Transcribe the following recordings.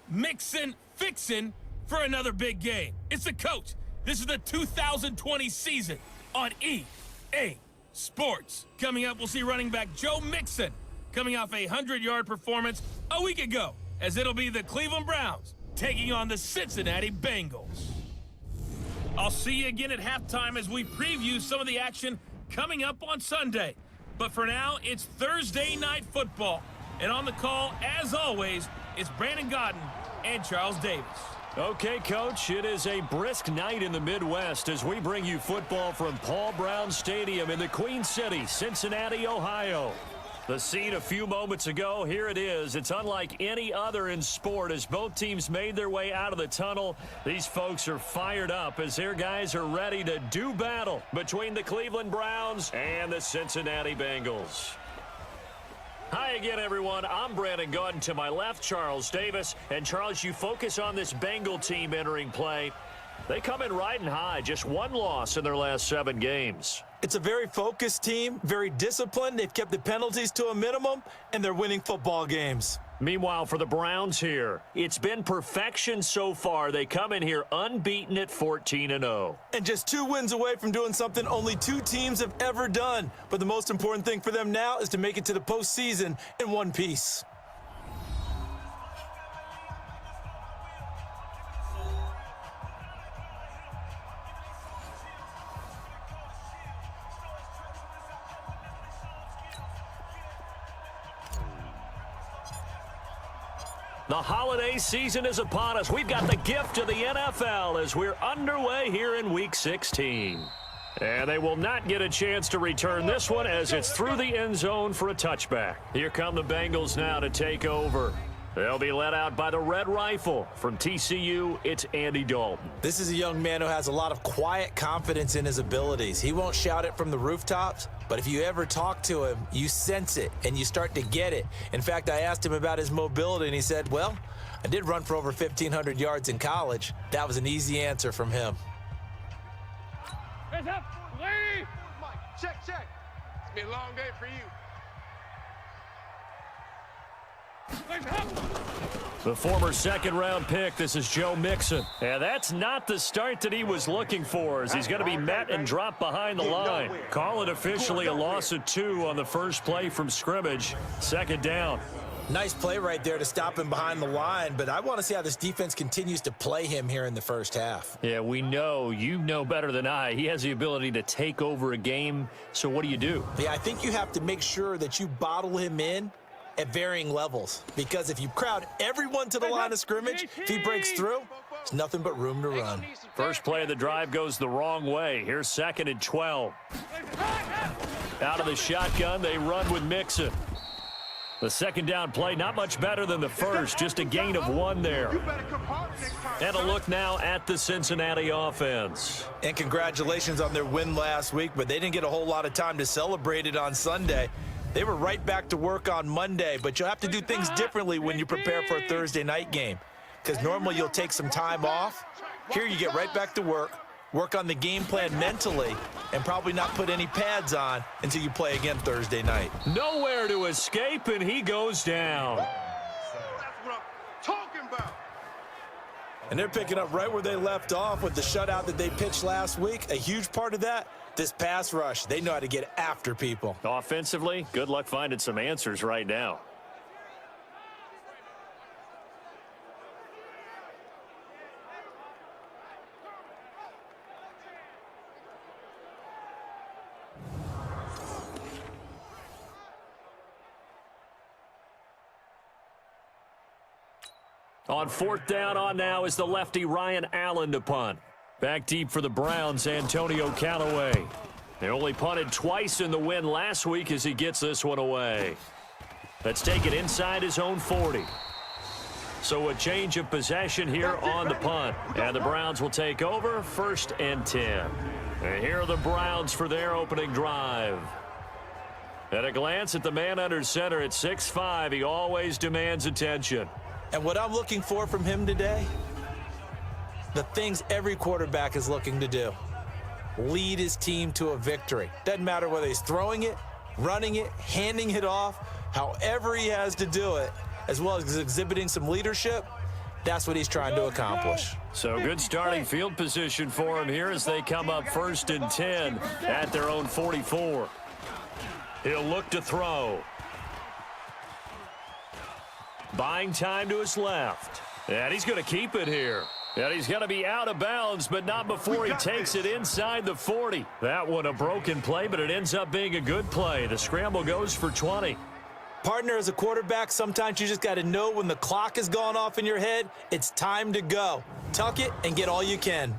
mixin', fixin' for another big game. It's the coach. This is the 2020 season on EA Sports. Coming up, we'll see running back Joe Mixon coming off a 100-yard performance a week ago, as it'll be the Cleveland Browns taking on the Cincinnati Bengals. I'll see you again at halftime as we preview some of the action coming up on Sunday. But for now, it's Thursday Night Football. And on the call, as always, it's Brandon Godden and Charles Davis. Okay, Coach, it is a brisk night in the Midwest as we bring you football from Paul Brown Stadium in the Queen City, Cincinnati, Ohio. The scene a few moments ago, here it is. It's unlike any other in sport as both teams made their way out of the tunnel. These folks are fired up as their guys are ready to do battle between the Cleveland Browns and the Cincinnati Bengals. Hi again, everyone. I'm Brandon Godden. To my left, Charles Davis. And Charles, you focus on this Bengal team entering play. They come in riding high, just one loss in their last 7 games. It's a very focused team, very disciplined. They've kept the penalties to a minimum, and they're winning football games. Meanwhile, for the Browns here, it's been perfection so far. They come in here unbeaten at 14-0. And just 2 wins away from doing something only 2 teams have ever done. But the most important thing for them now is to make it to the postseason in one piece. The holiday season is upon us. We've got the gift of the NFL as we're underway here in Week 16. And they will not get a chance to return this one as it's through the end zone for a touchback. Here come the Bengals now to take over. They'll be led out by the Red Rifle. From TCU, it's Andy Dalton. This is a young man who has a lot of quiet confidence in his abilities. He won't shout it from the rooftops, but if you ever talk to him, you sense it, and you start to get it. In fact, I asked him about his mobility, and he said, well, I did run for over 1,500 yards in college. That was an easy answer from him. Hands up, Lee! Mike, check. It's gonna be a long day for you. The former second-round pick, this is Joe Mixon. And that's not the start that he was looking for, as he's going to be met and dropped behind the line. Call it officially a loss of 2 on the first play from scrimmage. 2nd down. Nice play right there to stop him behind the line, but I want to see how this defense continues to play him here in the first half. Yeah, we know. You know better than I. He has the ability to take over a game, so what do? Yeah, I think you have to make sure that you bottle him in at varying levels, because if you crowd everyone to the line of scrimmage, if he breaks through, there's nothing but room to run. First play of the drive goes the wrong way. Here's 2nd and 12. Out of the shotgun, they run with Mixon. The 2nd down play, not much better than the first, just a gain of 1 there. And a look now at the Cincinnati offense. And congratulations on their win last week, but they didn't get a whole lot of time to celebrate it on Sunday. They were right back to work on Monday, but you'll have to do things differently when you prepare for a Thursday night game, because normally you'll take some time off. Here you get right back to work on the game plan mentally, and probably not put any pads on until you play again Thursday night. Nowhere to escape, and he goes down. That's what I'm talking about. And they're picking up right where they left off with the shutout that they pitched last week. A huge part of that, this pass rush. They know how to get after people. Offensively, good luck finding some answers right now. On 4th down on now is the lefty Ryan Allen to punt. Back deep for the Browns, Antonio Callaway. They only punted twice in the win last week as he gets this one away. Let's take it inside his own 40. So a change of possession here on the punt. And the Browns will take over 1st and 10. And here are the Browns for their opening drive. At a glance at the man under center at 6'5", he always demands attention. And what I'm looking for from him today, the things every quarterback is looking to do. Lead his team to a victory. Doesn't matter whether he's throwing it, running it, handing it off, however he has to do it, as well as exhibiting some leadership. That's what he's trying to accomplish. So good starting field position for him here as they come up 1st and 10 at their own 44. He'll look to throw. Buying time to his left. And he's going to keep it here. And he's going to be out of bounds, but not before he takes it inside the 40. That one a broken play, but it ends up being a good play. The scramble goes for 20. Partner, as a quarterback, sometimes you just got to know when the clock has gone off in your head, it's time to go. Tuck it and get all you can.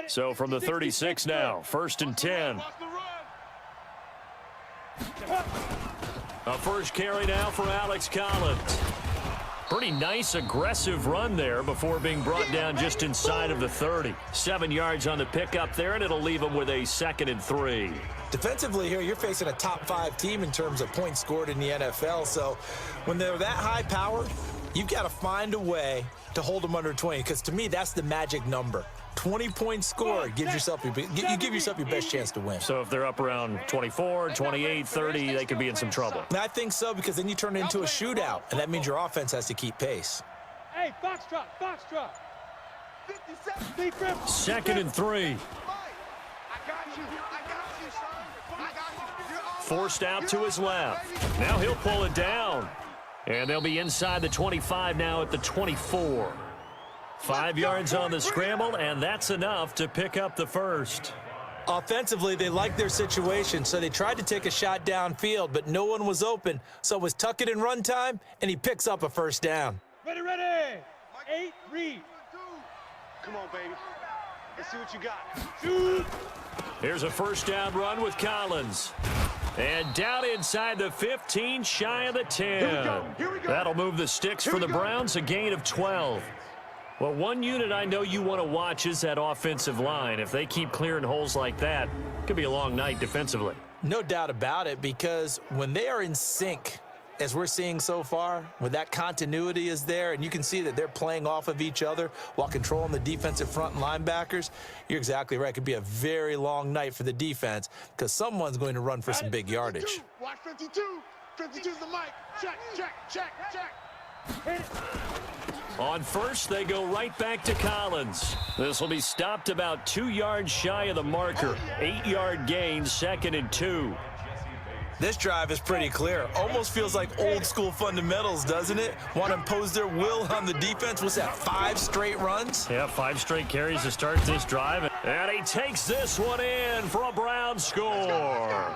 So from the 36 now, 1st and 10. A first carry now for Alex Collins. Pretty nice, aggressive run there before being brought down just inside of the 30. 7 yards on the pickup there, and it'll leave him with a 2nd and 3. Defensively here, you're facing a top 5 team in terms of points scored in the NFL. So when they're that high-powered, you've got to find a way to hold them under 20, because to me, that's the magic number. 20 points scored gives yourself you give yourself your best chance to win. So if they're up around 24, 28, 30, they could be in some trouble. And I think so, because then you turn it into a shootout, and that means your offense has to keep pace. Hey, foxtrot, foxtrot. 57. 2nd and 3. I got you, son. Forced out to his left. Now he'll pull it down. And they'll be inside the 25 now at the 24. 5 yards on the scramble, and that's enough to pick up the first. Offensively, they liked their situation, so they tried to take a shot downfield, but no one was open. So it was tuck it in run time, and he picks up a first down. Ready. 8, read. Come on, baby. Let's see what you got. Shoot. Here's a first down run with Collins. And down inside the 15, shy of the 10. Here we go. That'll move the sticks for the Browns, a gain of 12. Well, one unit I know you want to watch is that offensive line. If they keep clearing holes like that, it could be a long night defensively. No doubt about it, because when they are in sync, as we're seeing so far, when that continuity is there, and you can see that they're playing off of each other while controlling the defensive front and linebackers, you're exactly right. It could be a very long night for the defense, because someone's going to run for some big yardage. Watch 52. 52's the mic. Check. Hit it. On first, they go right back to Collins. This will be stopped about 2 yards shy of the marker. 8-yard gain, 2nd and 2. This drive is pretty clear. Almost feels like old school fundamentals, doesn't it? Want to impose their will on the defense. What's that, 5 straight runs? Yeah, 5 straight carries to start this drive. And he takes this one in for a Brown score.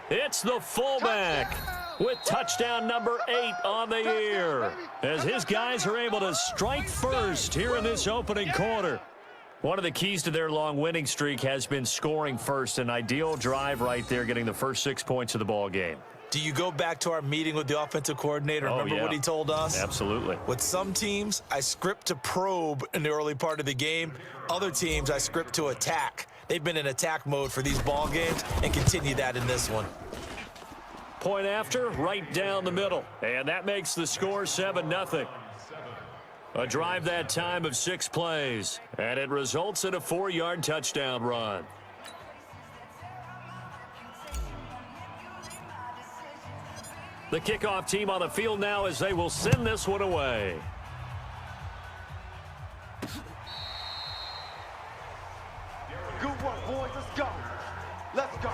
It's the fullback with touchdown number 8 on the year, as his guys are able to strike first here in this opening quarter. One of the keys to their long winning streak has been scoring first. An ideal drive right there, getting the first 6 points of the ball game. Do you go back to our meeting with the offensive coordinator? Remember what he told us? Absolutely. With some teams, I script to probe in the early part of the game. Other teams, I script to attack. They've been in attack mode for these ball games and continue that in this one. Point after, right down the middle. And that makes the score 7-0. A drive that time of 6 plays. And it results in a 4-yard touchdown run. The kickoff team on the field now as they will send this one away. Good work, boys. Let's go.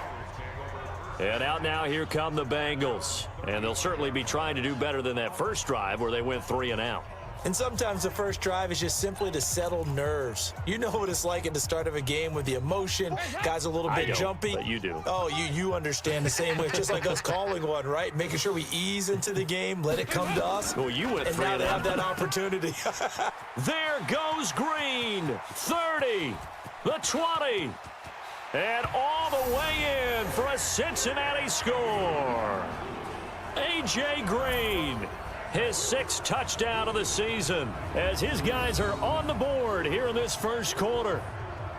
And out now, here come the Bengals. And they'll certainly be trying to do better than that first drive where they went 3 and out. And sometimes the first drive is just simply to settle nerves. You know what it's like at the start of a game with the emotion. Guys a little bit jumpy. But you do. Oh, you understand the same way. It's just like us calling one, right? Making sure we ease into the game, let it come to us. Well, you went 3 and now and they out. have that opportunity. There goes Green. 30. The 20. And all the way in for a Cincinnati score. A.J. Green, his 6th touchdown of the season, as his guys are on the board here in this first quarter.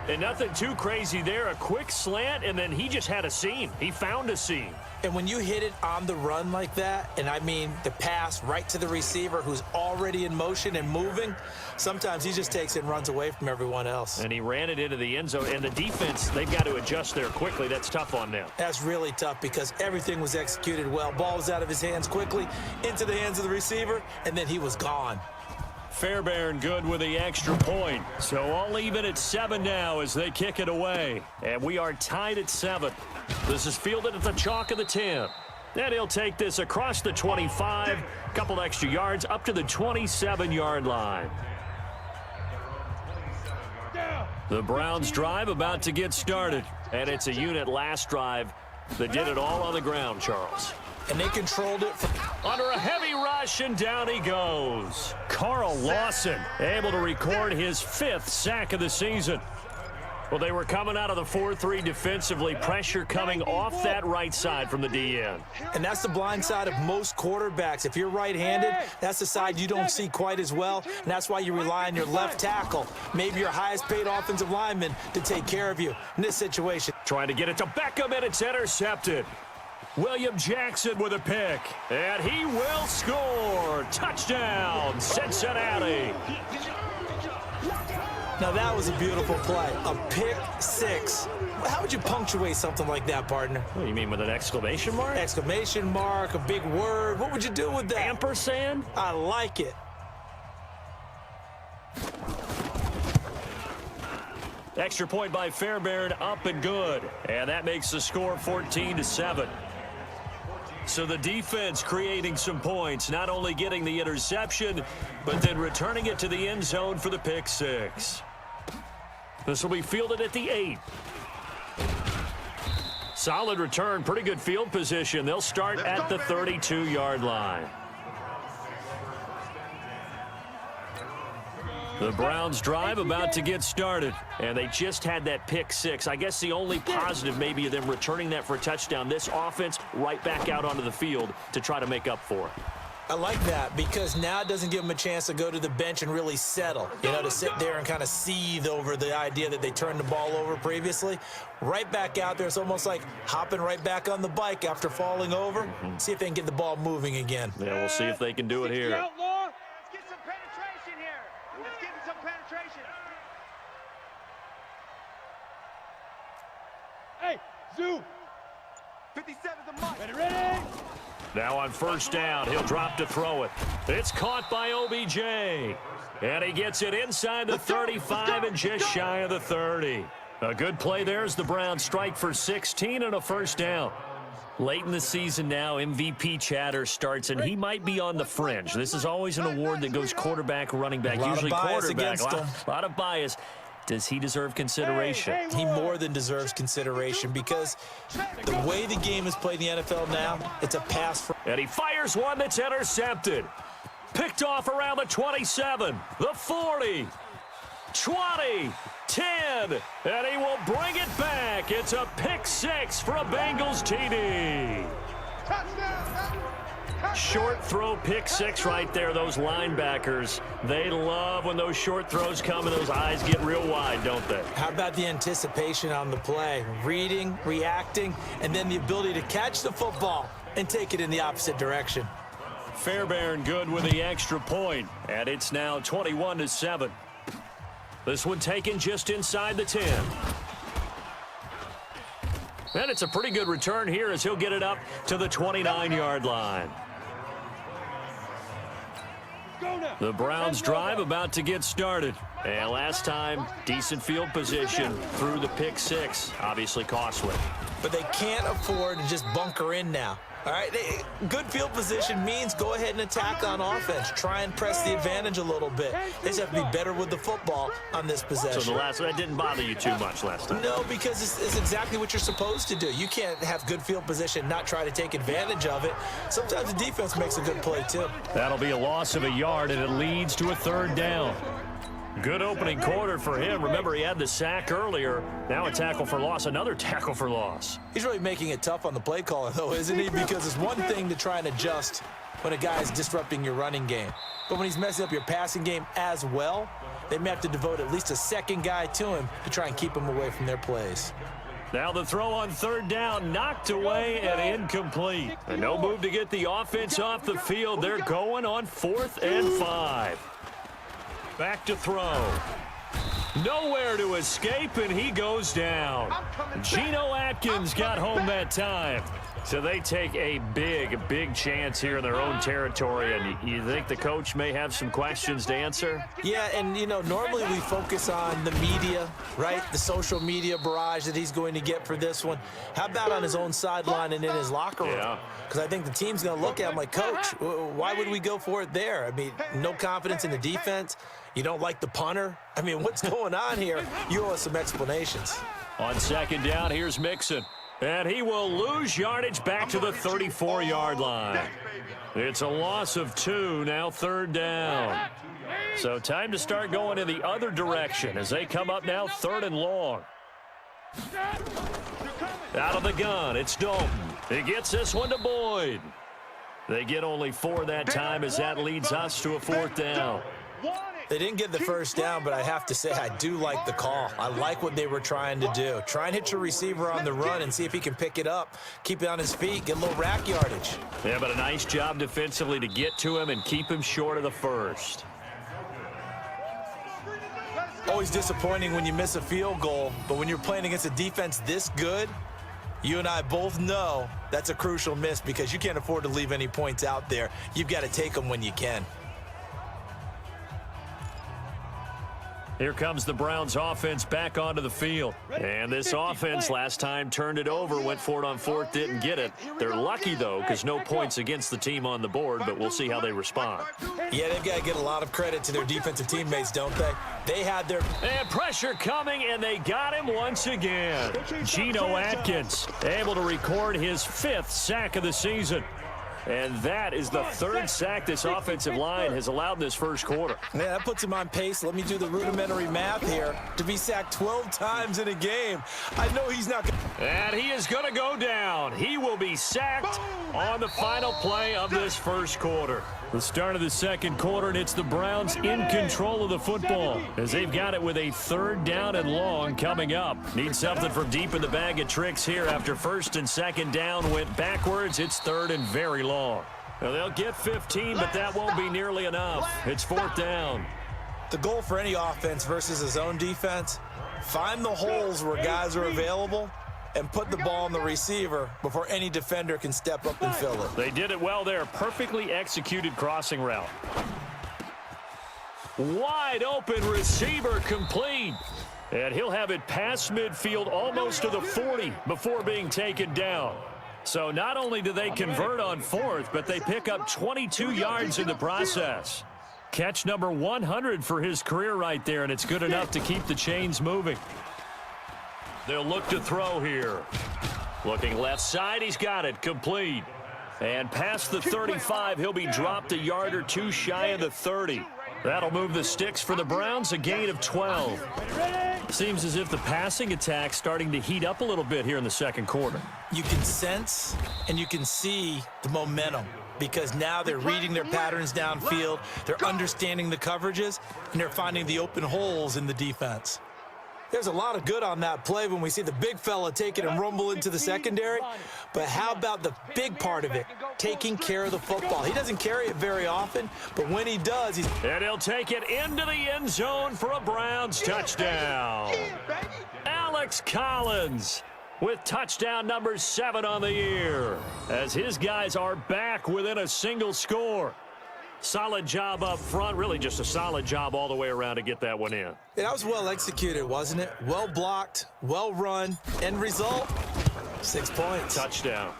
And nothing too crazy there. A quick slant, and then he just had a seam. He found a seam. And when you hit it on the run like that, and I mean the pass right to the receiver who's already in motion and moving, sometimes he just takes it and runs away from everyone else. And he ran it into the end zone. And the defense, they've got to adjust there quickly. That's tough on them. That's really tough because everything was executed well. Ball was out of his hands quickly, into the hands of the receiver, and then he was gone. Fairbairn good with the extra point. So all even at 7 now as they kick it away. And we are tied at 7. This is fielded at the chalk of the 10. And he'll take this across the 25, a couple extra yards up to the 27-yard line. The Browns drive about to get started. And it's a unit last drive that did it all on the ground, Charles. And they controlled it. Under a heavy rush, and down he goes. Carl Lawson able to record his 5th sack of the season. Well, they were coming out of the 4-3 defensively. Pressure coming off that right side from the DN. And that's the blind side of most quarterbacks. If you're right-handed, that's the side you don't see quite as well. And that's why you rely on your left tackle, maybe your highest-paid offensive lineman, to take care of you in this situation. Trying to get it to Beckham, and it's intercepted. William Jackson with a pick, and he will score. Touchdown, Cincinnati. Now, that was a beautiful play. A pick 6. How would you punctuate something like that, partner? What do you mean, with an exclamation mark? Exclamation mark, a big word. What would you do with that? Ampersand? I like it. Extra point by Fairbairn, up and good. And that makes the score 14-7. So the defense creating some points, not only getting the interception, but then returning it to the end zone for the pick 6. This will be fielded at the 8. Solid return, pretty good field position. They'll start at the 32-yard line. The Browns drive about to get started, and they just had that pick 6. I guess the only positive maybe of them returning that for a touchdown. This offense right back out onto the field to try to make up for it. I like that because now it doesn't give them a chance to go to the bench and really settle, you know, to sit there and kind of seethe over the idea that they turned the ball over previously. Right back out there, it's almost like hopping right back on the bike after falling over. See if they can get the ball moving again. Yeah, we'll see if they can do it here. Let's get some penetration here. Let's get some penetration. Hey, Zoo. 57's a must. Ready? Now on first down, he'll drop to throw it. It's caught by OBJ. And he gets it inside the 35 and just shy of the 30. A good play there as the Browns strike for 16 and a first down. Late in the season now, MVP chatter starts, and he might be on the fringe. This is always an award that goes quarterback, running back, usually quarterback. A lot of bias. Does he deserve consideration? He more than deserves consideration because the way the game is played in the NFL now, it's a pass. And he fires one that's intercepted. Picked off around the 27, the 40, 20, 10, and he will bring it back. It's a pick 6 for a Bengals TD. Short throw pick 6 right there. Those linebackers, they love when those short throws come and those eyes get real wide, don't they? How about the anticipation on the play? Reading, reacting, and then the ability to catch the football and take it in the opposite direction. Fairbairn good with the extra point, and it's now 21-7. This one taken just inside the 10. And it's a pretty good return here as he'll get it up to the 29-yard line. The Browns drive about to get started. And last time, decent field position through the pick 6. Obviously costly. But they can't afford to just bunker in now. All right, good field position means go ahead and attack on offense. Try and press the advantage a little bit. They just have to be better with the football on this possession. So that didn't bother you too much last time? No, because it's exactly what you're supposed to do. You can't have good field position, not try to take advantage of it. Sometimes the defense makes a good play, too. That'll be a loss of a yard, and it leads to a third down. Good opening quarter for him. Remember, he had the sack earlier. Now a tackle for loss, another tackle for loss. He's really making it tough on the play caller, though, isn't he? Because it's one thing to try and adjust when a guy is disrupting your running game. But when he's messing up your passing game as well, they may have to devote at least a second guy to him to try and keep him away from their plays. Now the throw on third down, knocked away and incomplete. And no move to get the offense off the field. They're going on 4th and 5. Back to throw. Nowhere to escape, and he goes down. Geno Atkins got home that time. So they take a big chance here in their own territory, and you think the coach may have some questions to answer? Yeah, and, you know, normally we focus on the media, right? The social media barrage that he's going to get for this one. How about on his own sideline and in his locker room? Yeah. Because I think the team's going to look at him like, Coach, why would we go for it there? I mean, no confidence in the defense. You don't like the punter? I mean, what's going on here? You owe us some explanations. On second down, here's Mixon. And he will lose yardage back to the 34-yard line. It's a loss of 2, now third down. So time to start going in the other direction as they come up now 3rd and long. Out of the gun, it's Dalton. He gets this one to Boyd. They get only 4 that time as that leads us to a 4th down. They didn't get the first down, but I have to say I do like the call. I like what they were trying to do. Try and hit your receiver on the run and see if he can pick it up, keep it on his feet, get a little rack yardage. Yeah, but a nice job defensively to get to him and keep him short of the first. Always disappointing when you miss a field goal, but when you're playing against a defense this good, you and I both know that's a crucial miss because you can't afford to leave any points out there. You've got to take them when you can. Here comes the Browns offense back onto the field. And this offense last time turned it over, went for it on 4th, didn't get it. They're lucky, though, because no points against the team on the board, but we'll see how they respond. Yeah, they've got to get a lot of credit to their defensive teammates, don't they? They had their... And pressure coming, and they got him once again. Geno Atkins able to record his 5th sack of the season. And that is the 3rd sack this offensive line has allowed in this first quarter. Yeah, that puts him on pace. Let me do the rudimentary math here. To be sacked 12 times in a game. I know he's not going to... And he is going to go down. He will be sacked on the final play of this first quarter. The start of the second quarter, and it's the Browns in control of the football as they've got it with a 3rd down and long coming up. Need something from deep in the bag of tricks here after 1st and 2nd down went backwards. It's 3rd and very long. Now they'll get 15, but that won't be nearly enough. It's 4th down. The goal for any offense versus a zone defense, find the holes where guys are available and put the ball on the receiver before any defender can step up and fill it. They did it well there. Perfectly executed crossing route. Wide open receiver complete. And he'll have it past midfield almost to the 40 before being taken down. So not only do they convert on 4th, but they pick up 22 yards in the process. Catch number 100 for his career right there, and it's good enough to keep the chains moving. They'll look to throw here. Looking left side, he's got it, complete. And past the 35, he'll be dropped a yard or 2 shy of the 30. That'll move the sticks for the Browns, a gain of 12. Seems as if the passing attack's starting to heat up a little bit here in the second quarter. You can sense and you can see the momentum because now they're reading their patterns downfield, they're understanding the coverages, and they're finding the open holes in the defense. There's a lot of good on that play when we see the big fella take it and rumble into the secondary. But how about the big part of it, taking care of the football? He doesn't carry it very often, but when he does, he's... And he'll take it into the end zone for a Browns touchdown. Alex Collins with touchdown number 7 on the year, as his guys are back within a single score. Solid job up front, really just a solid job all the way around to get that one in. Yeah, that was well executed, wasn't it? Well blocked, well run, end result, 6 points. Touchdown.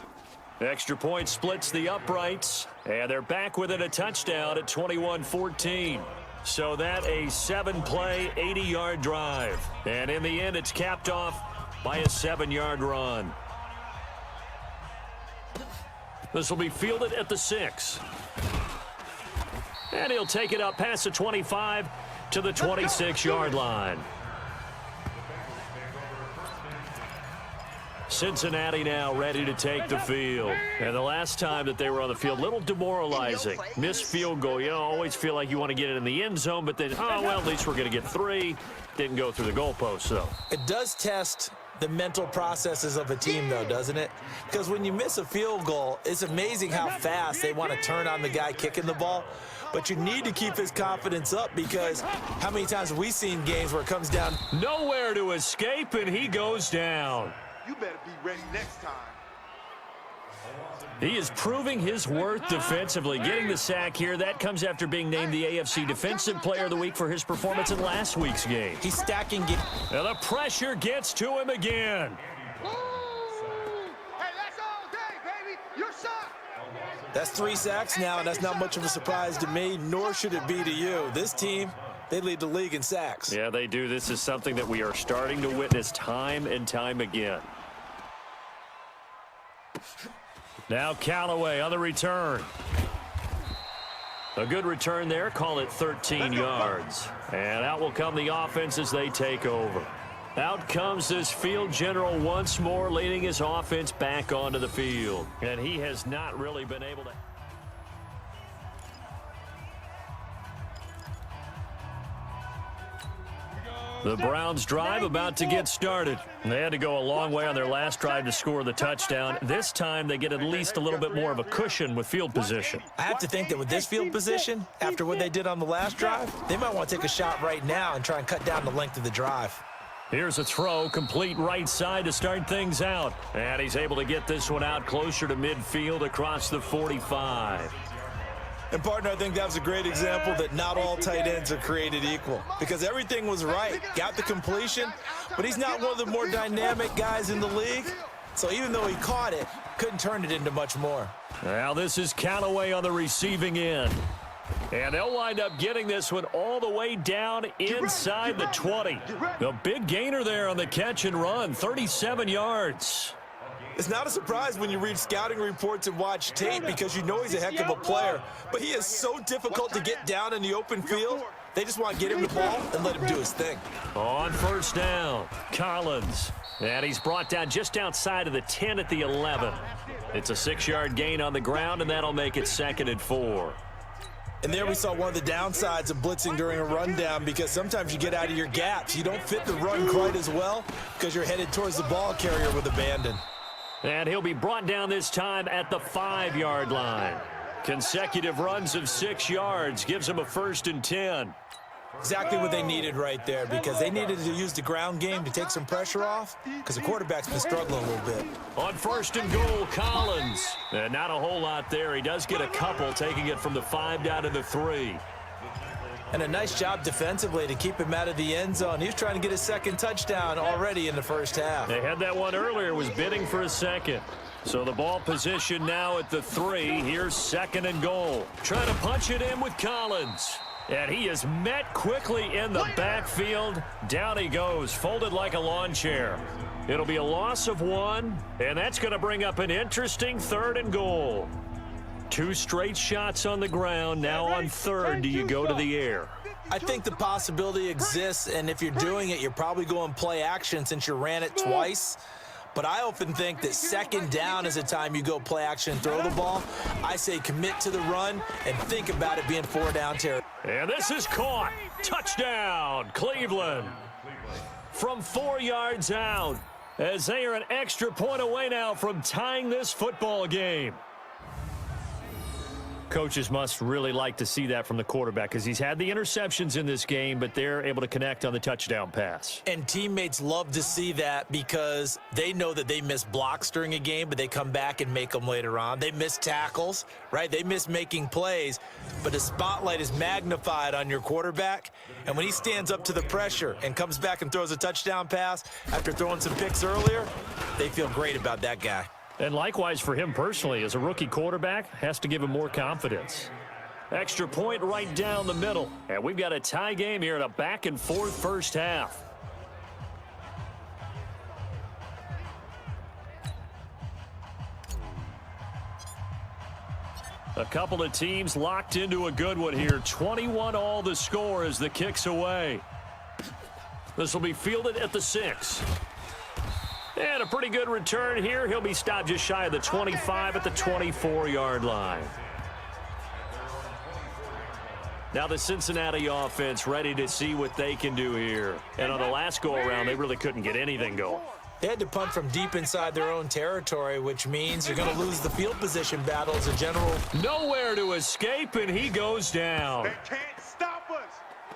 Extra point splits the uprights, and they're back within a touchdown at 21-14. So that a 7-play, 80-yard drive. And in the end, it's capped off by a 7-yard run. This will be fielded at the 6. And he'll take it up past the 25 to the 26-yard line. Cincinnati now ready to take the field. And the last time that they were on the field, a little demoralizing. Missed field goal. You always feel like you want to get it in the end zone, but then, oh, well, at least we're going to get 3. Didn't go through the goalpost, though. It does test the mental processes of a team, though, doesn't it? Because when you miss a field goal, it's amazing how fast they want to turn on the guy kicking the ball. But you need to keep his confidence up, because how many times have we seen games where it comes down? Nowhere to escape, and he goes down. You better be ready next time. He is proving his worth defensively, getting the sack here. That comes after being named the AFC Defensive Player of the Week for his performance in last week's game. He's stacking games. And the pressure gets to him again. Hey, that's all day, baby. You're shot. That's 3 sacks now, and that's not much of a surprise to me, nor should it be to you. This team, they lead the league in sacks. Yeah, they do. This is something that we are starting to witness time and time again. Now Callaway on the return. A good return there. Call it 13 yards. And out will come the offense as they take over. Out comes this field general once more, leading his offense back onto the field. And he has not really been able to... The Browns drive about to get started. They had to go a long way on their last drive to score the touchdown. This time they get at least a little bit more of a cushion with field position. I have to think that with this field position, after what they did on the last drive, they might want to take a shot right now and try and cut down the length of the drive. Here's a throw, complete right side to start things out. And he's able to get this one out closer to midfield across the 45. And, partner, I think that was a great example that not all tight ends are created equal, because everything was right. Got the completion, but he's not one of the more dynamic guys in the league. So even though he caught it, couldn't turn it into much more. Now this is Callaway on the receiving end. And they'll wind up getting this one all the way down inside the 20. The big gainer there on the catch and run, 37 yards. It's not a surprise when you read scouting reports and watch tape, because you know he's a heck of a player. But he is so difficult to get down in the open field. They just want to get him the ball and let him do his thing. On first down, Collins. And he's brought down just outside of the 10 at the 11. It's a 6-yard gain on the ground, and that'll make it 2nd and 4. And there we saw one of the downsides of blitzing during a rundown, because sometimes you get out of your gaps. You don't fit the run quite as well because you're headed towards the ball carrier with abandon. And he'll be brought down this time at the 5-yard line. Consecutive runs of 6 yards gives him a 1st and 10. Exactly what they needed right there, because they needed to use the ground game to take some pressure off, because the quarterback's been struggling a little bit. On 1st and goal, Collins. And not a whole lot there. He does get a couple, taking it from the 5 down to the 3. And a nice job defensively to keep him out of the end zone. He was trying to get his 2nd touchdown already in the first half. They had that one earlier, was bidding for a 2nd. So the ball position now at the 3. Here's 2nd and goal. Trying to punch it in with Collins. And he is met quickly in the backfield. Down he goes, folded like a lawn chair. It'll be a loss of 1, and that's going to bring up an interesting 3rd and goal. 2 straight shots on the ground. Now on 3rd, do you go to the air? I think the possibility exists, and if you're doing it, you're probably going play action since you ran it twice. But I often think that 2nd down is the time you go play action and throw the ball. I say commit to the run and think about it being 4 down territory. And this is caught. Touchdown, Cleveland. From 4 yards out, as they are an extra point away now from tying this football game. Coaches must really like to see that from the quarterback, because he's had the interceptions in this game, but they're able to connect on the touchdown pass. And teammates love to see that, because they know that they miss blocks during a game, but they come back and make them later on. They miss tackles, right? They miss making plays, but the spotlight is magnified on your quarterback. And when he stands up to the pressure and comes back and throws a touchdown pass after throwing some picks earlier, they feel great about that guy. And likewise for him personally, as a rookie quarterback, has to give him more confidence. Extra point right down the middle. And we've got a tie game here in a back-and-forth first half. A couple of teams locked into a good one here. 21 all the score as the kick's away. This will be fielded at the 6. And a pretty good return here. He'll be stopped just shy of the 25 at the 24-yard line. Now the Cincinnati offense ready to see what they can do here. And on the last go-around, they really couldn't get anything going. They had to punt from deep inside their own territory, which means you're going to lose the field position battle as a general. Nowhere to escape, and he goes down. They can't stop us.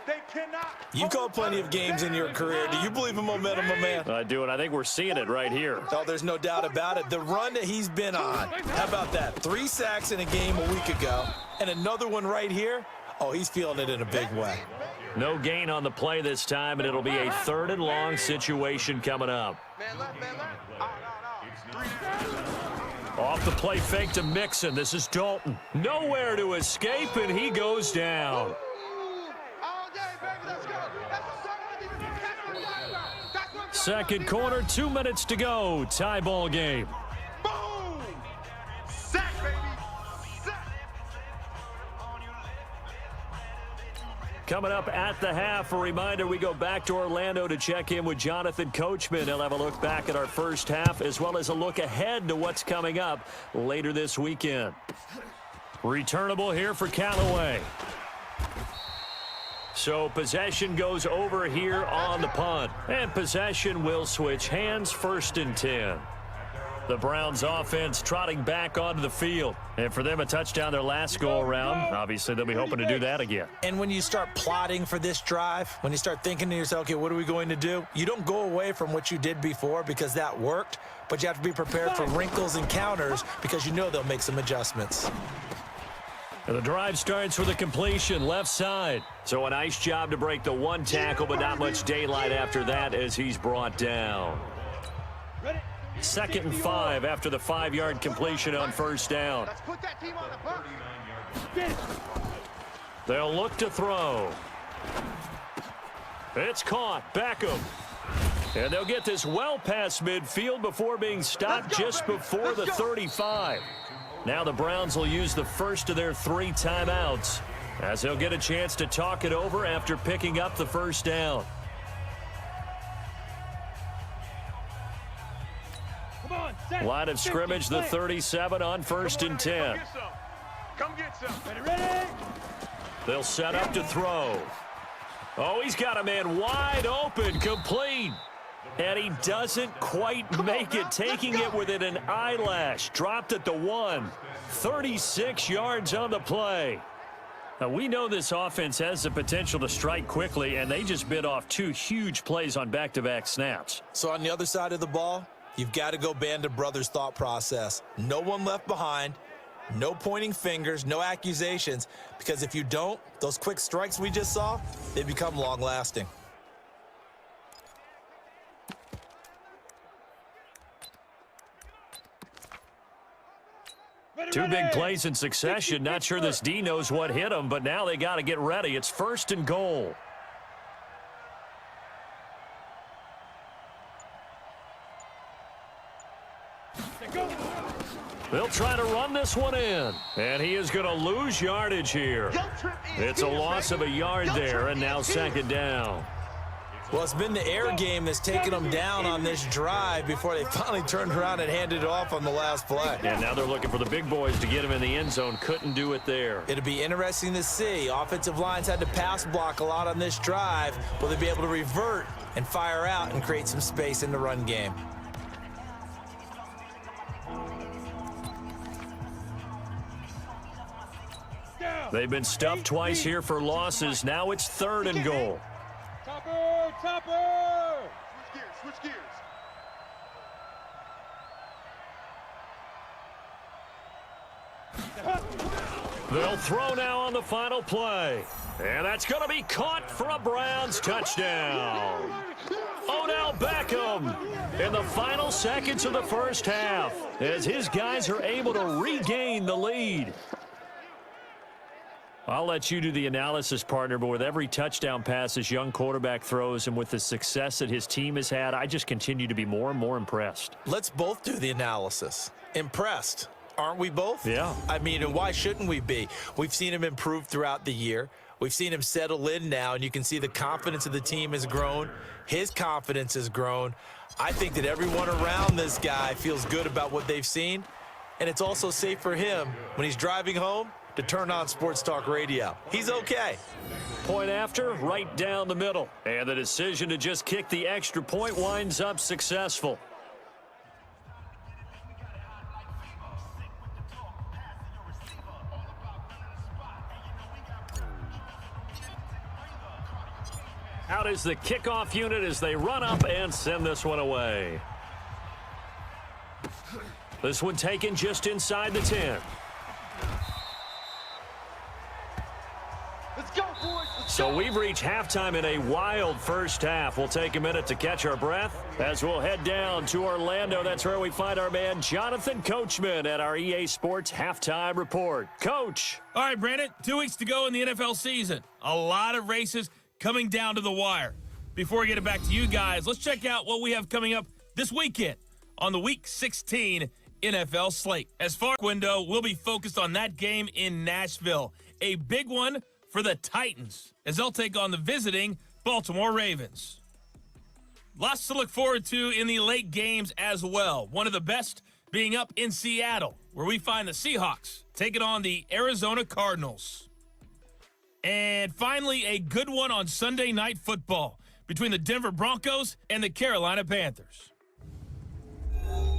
They cannot. You've called plenty of games in your career. Do you believe in momentum, my man? I do, and I think we're seeing it right here. Oh, there's no doubt about it. The run that he's been on. How about that? 3 sacks in a game a week ago, and another one right here. Oh, he's feeling it in a big way. No gain on the play this time, and it'll be a 3rd and long situation coming up. Off the play fake to Mixon. This is Dalton. Nowhere to escape, and he goes down. Second quarter, 2 minutes to go. Tie ball game. Boom! Sack, baby! Sack! Coming up at the half, a reminder, we go back to Orlando to check in with Jonathan Coachman. He'll have a look back at our first half as well as a look ahead to what's coming up later this weekend. Returnable here for Callaway. So possession goes over here on the punt. And possession will switch hands, 1st and 10. The Browns offense trotting back onto the field. And for them, a touchdown their last go-around. Obviously, they'll be hoping to do that again. And when you start plotting for this drive, when you start thinking to yourself, okay, what are we going to do? You don't go away from what you did before because that worked, but you have to be prepared for wrinkles and counters because you know they'll make some adjustments. And the drive starts with a completion left side. So a nice job to break the 1 tackle, but not much daylight after that as he's brought down. 2nd and 5 after the 5-yard completion on 1st down. Let's put that team on the bus. They'll look to throw. It's caught. Beckham. And they'll get this well past midfield before being stopped just before the 35. Now the Browns will use the first of their 3 timeouts as they'll get a chance to talk it over after picking up the 1st down. Line of scrimmage, the 37 on 1st and 10. Come get some. Ready? They'll set up to throw. Oh, he's got a man wide open, complete. And he doesn't quite make it, taking it within an eyelash. Dropped at the 1. 36 yards on the play. Now, we know this offense has the potential to strike quickly, and they just bit off 2 huge plays on back-to-back snaps. So on the other side of the ball, you've got to go Band of Brothers thought process. No one left behind, no pointing fingers, no accusations, because if you don't, those quick strikes we just saw, they become long-lasting. Two big plays in succession. Not sure this D knows what hit him, but now they got to get ready. It's 1st and goal. They'll try to run this one in, and he is going to lose yardage here. It's a loss of a yard there, and now 2nd down. Well, it's been the air game that's taken them down on this drive before they finally turned around and handed it off on the last play. And now they're looking for the big boys to get him in the end zone. Couldn't do it there. It'll be interesting to see. Offensive lines had to pass block a lot on this drive. Will they be able to revert and fire out and create some space in the run game? They've been stuffed twice here for losses. Now it's 3rd and goal. Topper! Switch gears. They'll throw now on the final play. And that's going to be caught for a Browns touchdown. Odell Beckham in the final seconds of the 1st half as his guys are able to regain the lead. I'll let you do the analysis, partner, but with every touchdown pass this young quarterback throws and with the success that his team has had, I just continue to be more and more impressed. Let's both do the analysis. Impressed. Aren't we both? Yeah. I mean, and why shouldn't we be? We've seen him improve throughout the year. We've seen him settle in now, and you can see the confidence of the team has grown. His confidence has grown. I think that everyone around this guy feels good about what they've seen, and it's also safe for him when he's driving home to turn on Sports Talk Radio. He's okay. Point after, right down the middle. And the decision to just kick the extra point winds up successful. Out is the kickoff unit as they run up and send this one away. This one taken just inside the 10. Let's go, boys. So we've reached halftime in a wild first half. We'll take a minute to catch our breath as we'll head down to Orlando. That's where we find our man Jonathan Coachman at our EA Sports Halftime Report. Coach. All right, Brandon, 2 weeks to go in the NFL season. A lot of races coming down to the wire. Before we get it back to you guys, let's check out what we have coming up this weekend on the Week 16 NFL slate. As far as window, we'll be focused on that game in Nashville. A big one for the Titans as they'll take on the visiting Baltimore Ravens. Lots to look forward to in the late games as well. One of the best being up in Seattle, where we find the Seahawks taking on the Arizona Cardinals. And finally, a good one on Sunday Night Football between the Denver Broncos and the Carolina Panthers.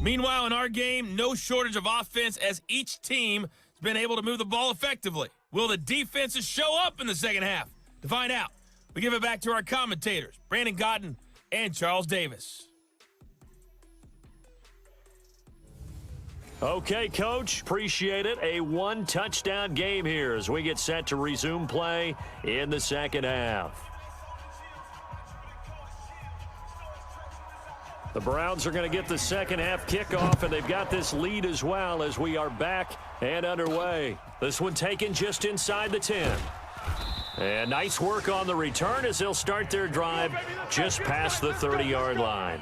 Meanwhile, in our game, no shortage of offense as each team has been able to move the ball effectively. Will the defenses show up in the second half? To find out, we give it back to our commentators, Brandon Godden and Charles Davis. Okay, Coach, appreciate it. A one-touchdown game here as we get set to resume play in the second half. The Browns are going to get the second half kickoff, and they've got this lead as well as we are back and underway. This one taken just inside the 10. And nice work on the return as they'll start their drive just past the 30-yard line.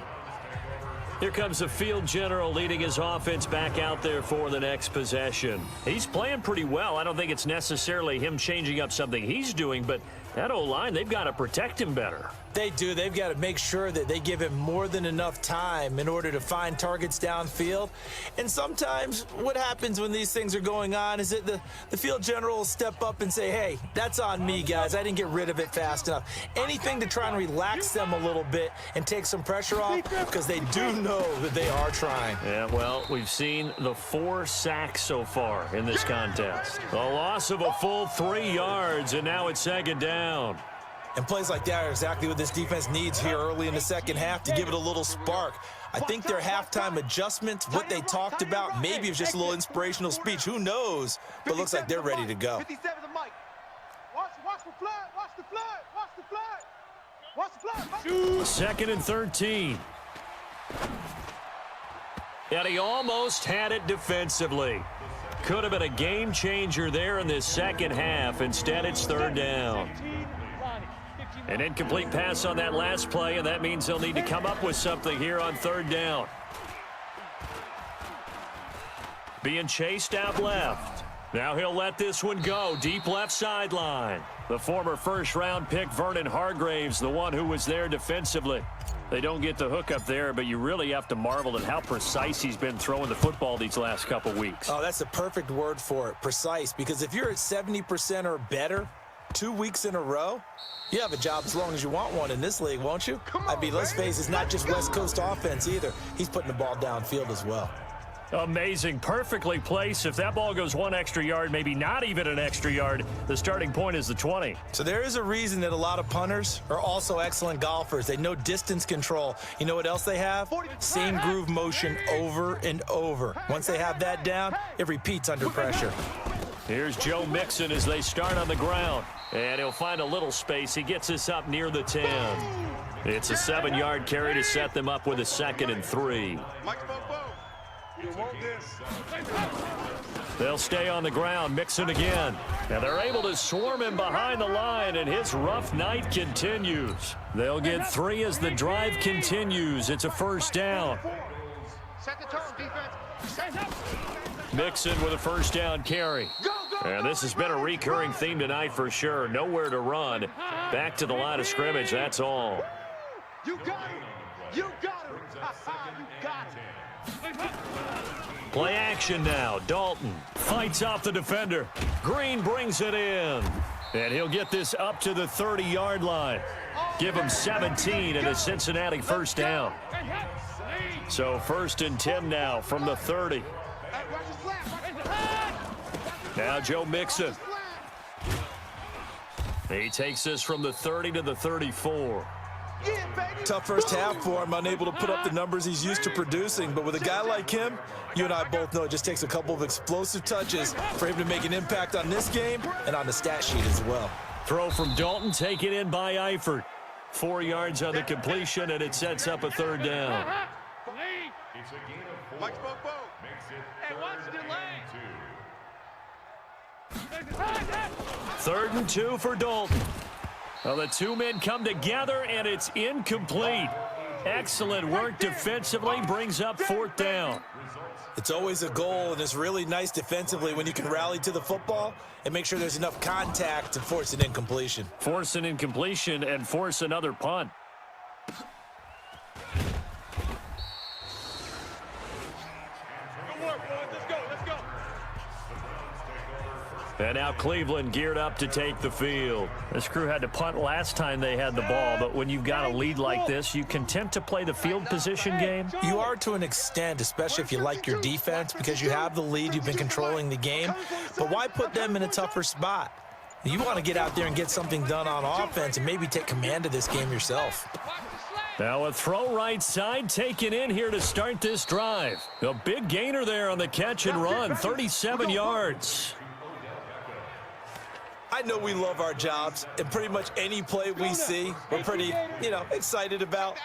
Here comes the field general leading his offense back out there for the next possession. He's playing pretty well. I don't think it's necessarily him changing up something he's doing, but that O-line, they've got to protect him better. They do. They've got to make sure that they give him more than enough time in order to find targets downfield. And sometimes what happens when these things are going on is that the field general will step up and say, hey, that's on me, guys. I didn't get rid of it fast enough. Anything to try and relax them a little bit and take some pressure off because they do know that they are trying. Yeah, well, we've seen the 4 sacks so far in this contest. A loss of a full 3 yards, and now it's second down. And plays like that are exactly what this defense needs here early in the second half to give it a little spark. I think their halftime adjustments, what they talked about, maybe it was just a little inspirational speech. Who knows? But it looks like they're ready to go. 57 the mic. Watch the flag. Watch the flag. Watch the flag. Watch the flag. Second and 13. And he almost had it defensively. Could have been a game changer there in this second half. Instead, it's third down. An incomplete pass on that last play, and that means they'll need to come up with something here on third down. Being chased out left. Now he'll let this one go. Deep left sideline. The former first-round pick, Vernon Hargraves, the one who was there defensively. They don't get the hook up there, but you really have to marvel at how precise he's been throwing the football these last couple weeks. Oh, that's the perfect word for it, precise, because if you're at 70% or better 2 weeks in a row, you have a job as long as you want one in this league, won't you? I mean, let's face it, it's not just West Coast offense either. He's putting the ball downfield as well. Amazing. Perfectly placed. If that ball goes 1 extra yard, maybe not even an extra yard, the starting point is the 20. So there is a reason that a lot of punters are also excellent golfers. They know distance control. You know what else they have? Same groove motion over and over. Once they have that down, it repeats under pressure. Here's Joe Mixon as they start on the ground. And he'll find a little space. He gets us up near the 10. It's a 7-yard carry to set them up with a 2nd and 3. They'll stay on the ground. Mixon again. And they're able to swarm him behind the line, and his rough night continues. They'll get 3 as the drive continues. It's a first down. Set the tone, defense. Mixon with a first down carry. And this has been a recurring theme tonight for sure. Nowhere to run. Back to the line of scrimmage, that's all. You got it. You got it. You got it. Play action now. Dalton fights off the defender. Green brings it in. And he'll get this up to the 30-yard line. Give him 17 and a Cincinnati first down. So 1st and 10 now from the 30. Now Joe Mixon. He takes this from the 30 to the 34. Tough first half for him, unable to put up the numbers he's used to producing. But with a guy like him, you and I both know it just takes a couple of explosive touches for him to make an impact on this game and on the stat sheet as well. Throw from Dalton, taken in by Eifert. 4 yards on the completion, and it sets up a third down. Third and 2 for Dalton. Well, the two men come together, and it's incomplete. Excellent work defensively, brings up fourth down. It's always a goal, and it's really nice defensively when you can rally to the football and make sure there's enough contact to force an incompletion. Force an incompletion and force another punt. And now Cleveland geared up to take the field. This crew had to punt last time they had the ball, but when you've got a lead like this, you content to play the field position game? You are to an extent, especially if you like your defense, because you have the lead, you've been controlling the game. But why put them in a tougher spot? You want to get out there and get something done on offense and maybe take command of this game yourself. Now a throw right side taken in here to start this drive. A big gainer there on the catch and run, 37 yards. I know we love our jobs, and pretty much any play we see, we're pretty, excited about.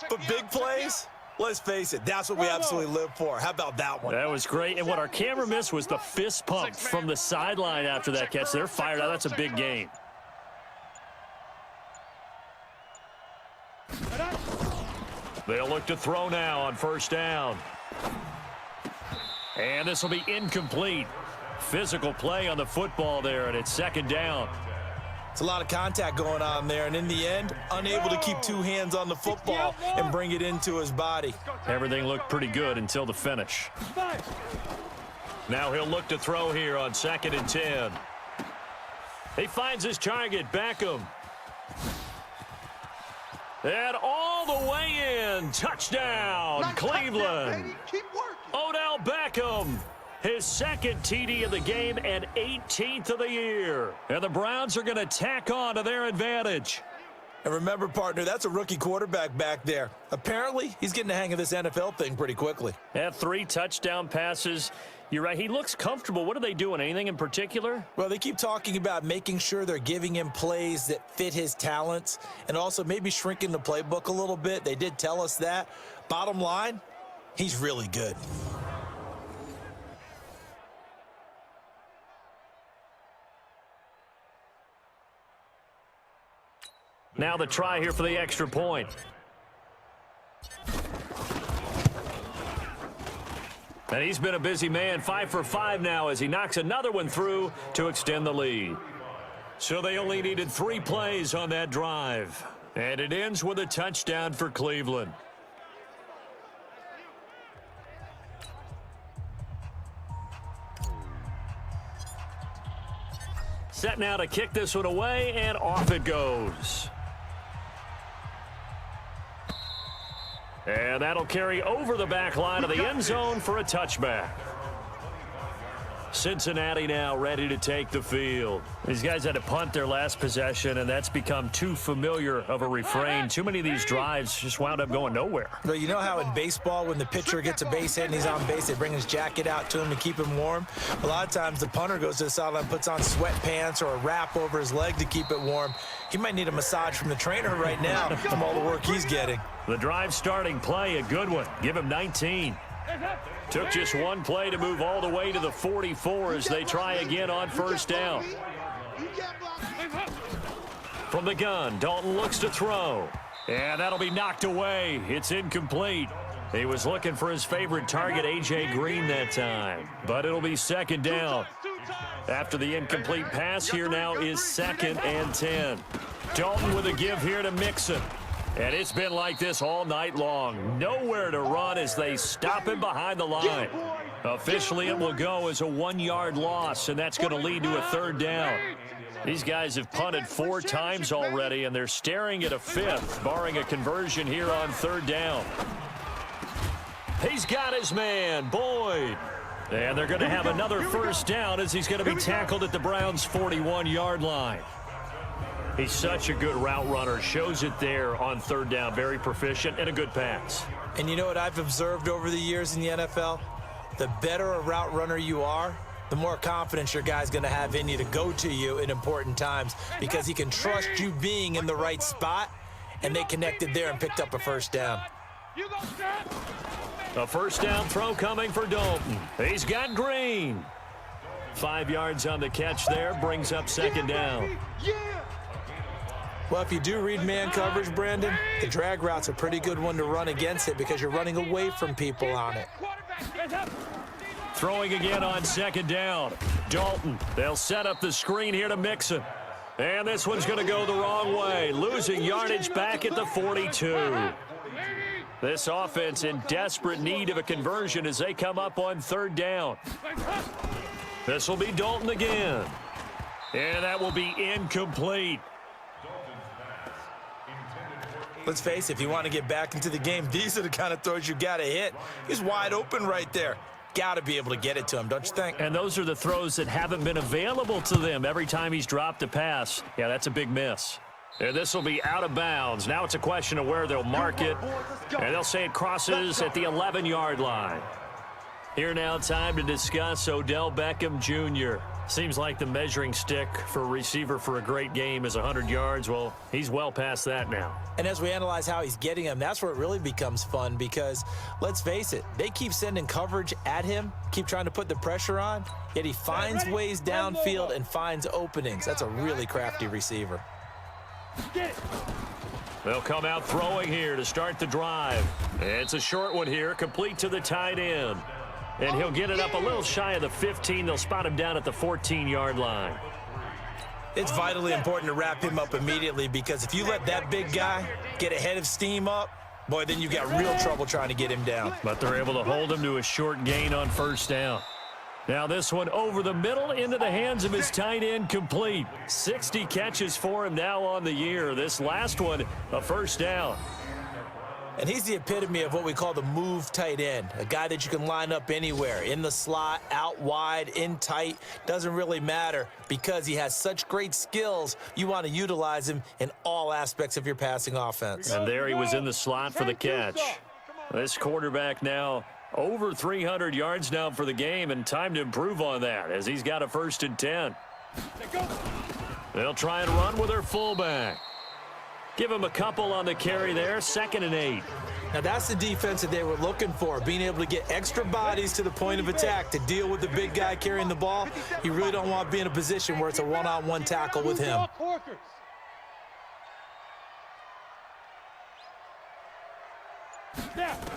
But big plays, let's face it, that's what we absolutely live for. How about that one? That was great, and what our camera missed was the fist pump from the sideline after that catch. They're fired out. That's a big gain. They'll look to throw now on first down. And this will be incomplete. Physical play on the football there, and it's second down. It's a lot of contact going on there, and in the end, unable to keep two hands on the football and bring it into his body. Everything looked pretty good until the finish. Now he'll look to throw here on 2nd and 10. He finds his target, Beckham. And all the way in, touchdown, Cleveland. Odell Beckham. His second TD of the game and 18th of the year. And the Browns are going to tack on to their advantage. And remember, partner, that's a rookie quarterback back there. Apparently, he's getting the hang of this NFL thing pretty quickly. Had 3 touchdown passes. You're right, he looks comfortable. What are they doing? Anything in particular? Well, they keep talking about making sure they're giving him plays that fit his talents and also maybe shrinking the playbook a little bit. They did tell us that. Bottom line, he's really good. Now the try here for the extra point. And he's been a busy man, 5 for 5 now as he knocks another one through to extend the lead. So they only needed 3 plays on that drive. And it ends with a touchdown for Cleveland. Set now to kick this one away, and off it goes. And that'll carry over the back line of the end zone for a touchback. Cincinnati now ready to take the field. These guys had to punt their last possession, and that's become too familiar of a refrain. Too many of these drives just wound up going nowhere. Well, you know how in baseball, when the pitcher gets a base hit and he's on base, they bring his jacket out to him to keep him warm? A lot of times the punter goes to the sideline, puts on sweatpants or a wrap over his leg to keep it warm. He might need a massage from the trainer right now from all the work he's getting. The drive starting play, a good one. Give him 19. Took just one play to move all the way to the 44 as they try again on first down. From the gun, Dalton looks to throw. And that'll be knocked away. It's incomplete. He was looking for his favorite target, A.J. Green, that time. But it'll be second down. After the incomplete pass, here now is 2nd and 10. Dalton with a give here to Mixon. And it's been like this all night long. Nowhere to run as they stop him behind the line. Officially, it will go as a 1-yard loss, and that's going to lead to a third down. These guys have punted 4 times already, and they're staring at a 5th, barring a conversion here on third down. He's got his man, Boyd. And they're going to have another first down as he's going to be tackled at the Browns' 41-yard line. He's such a good route runner. Shows it there on third down. Very proficient and a good pass. And you know what I've observed over the years in the NFL? The better a route runner you are, the more confidence your guy's going to have in you to go to you in important times because he can trust you being in the right spot, and they connected there and picked up a first down. A first down throw coming for Dalton. He's got Green. 5 yards on the catch there, brings up second down. Well, if you do read man coverage, Brandon, the drag route's a pretty good one to run against it because you're running away from people on it. Throwing again on second down. Dalton, they'll set up the screen here to Mixon. And this one's going to go the wrong way, losing yardage back at the 42. This offense in desperate need of a conversion as they come up on third down. This will be Dalton again. And that will be incomplete. Let's face it, if you want to get back into the game, these are the kind of throws you got to hit. He's wide open right there. Got to be able to get it to him, don't you think? And those are the throws that haven't been available to them every time he's dropped a pass. Yeah, that's a big miss. And this will be out of bounds. Now it's a question of where they'll mark it. And they'll say it crosses at the 11-yard line. Here now, time to discuss Odell Beckham Jr. Seems like the measuring stick for a receiver for a great game is 100 yards. Well, he's well past that now. And as we analyze how he's getting them, that's where it really becomes fun because, let's face it, they keep sending coverage at him, keep trying to put the pressure on, yet he finds ways downfield and finds openings. That's a really crafty receiver. They'll come out throwing here to start the drive. It's a short one here, complete to the tight end. And he'll get it up a little shy of the 15. They'll spot him down at the 14-yard line. It's vitally important to wrap him up immediately because if you let that big guy get ahead of steam up, boy, then you've got real trouble trying to get him down. But they're able to hold him to a short gain on first down. Now this one over the middle into the hands of his tight end, complete. 60 catches for him now on the year. This last one, a first down. And he's the epitome of what we call the move tight end, a guy that you can line up anywhere, in the slot, out wide, in tight, doesn't really matter because he has such great skills. You want to utilize him in all aspects of your passing offense. And there he was in the slot for the catch. This quarterback now over 300 yards now for the game, and time to improve on that as he's got a 1st and 10. They'll try and run with their fullback. Give him a couple on the carry there, 2nd and 8. Now that's the defense that they were looking for, being able to get extra bodies to the point of attack to deal with the big guy carrying the ball. You really don't want to be in a position where it's a one-on-one tackle with him.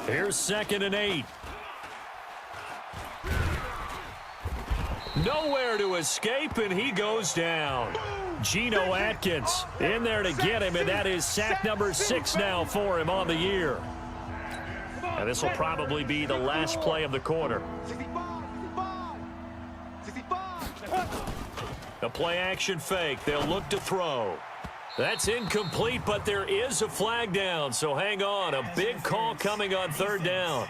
Here's 2nd and 8. Nowhere to escape, and he goes down. Geno Atkins in there to get him, and that is sack number 6 now for him on the year. And this will probably be the last play of the quarter. The play-action fake. They'll look to throw. That's incomplete, but there is a flag down, so hang on. A big call coming on 3rd down.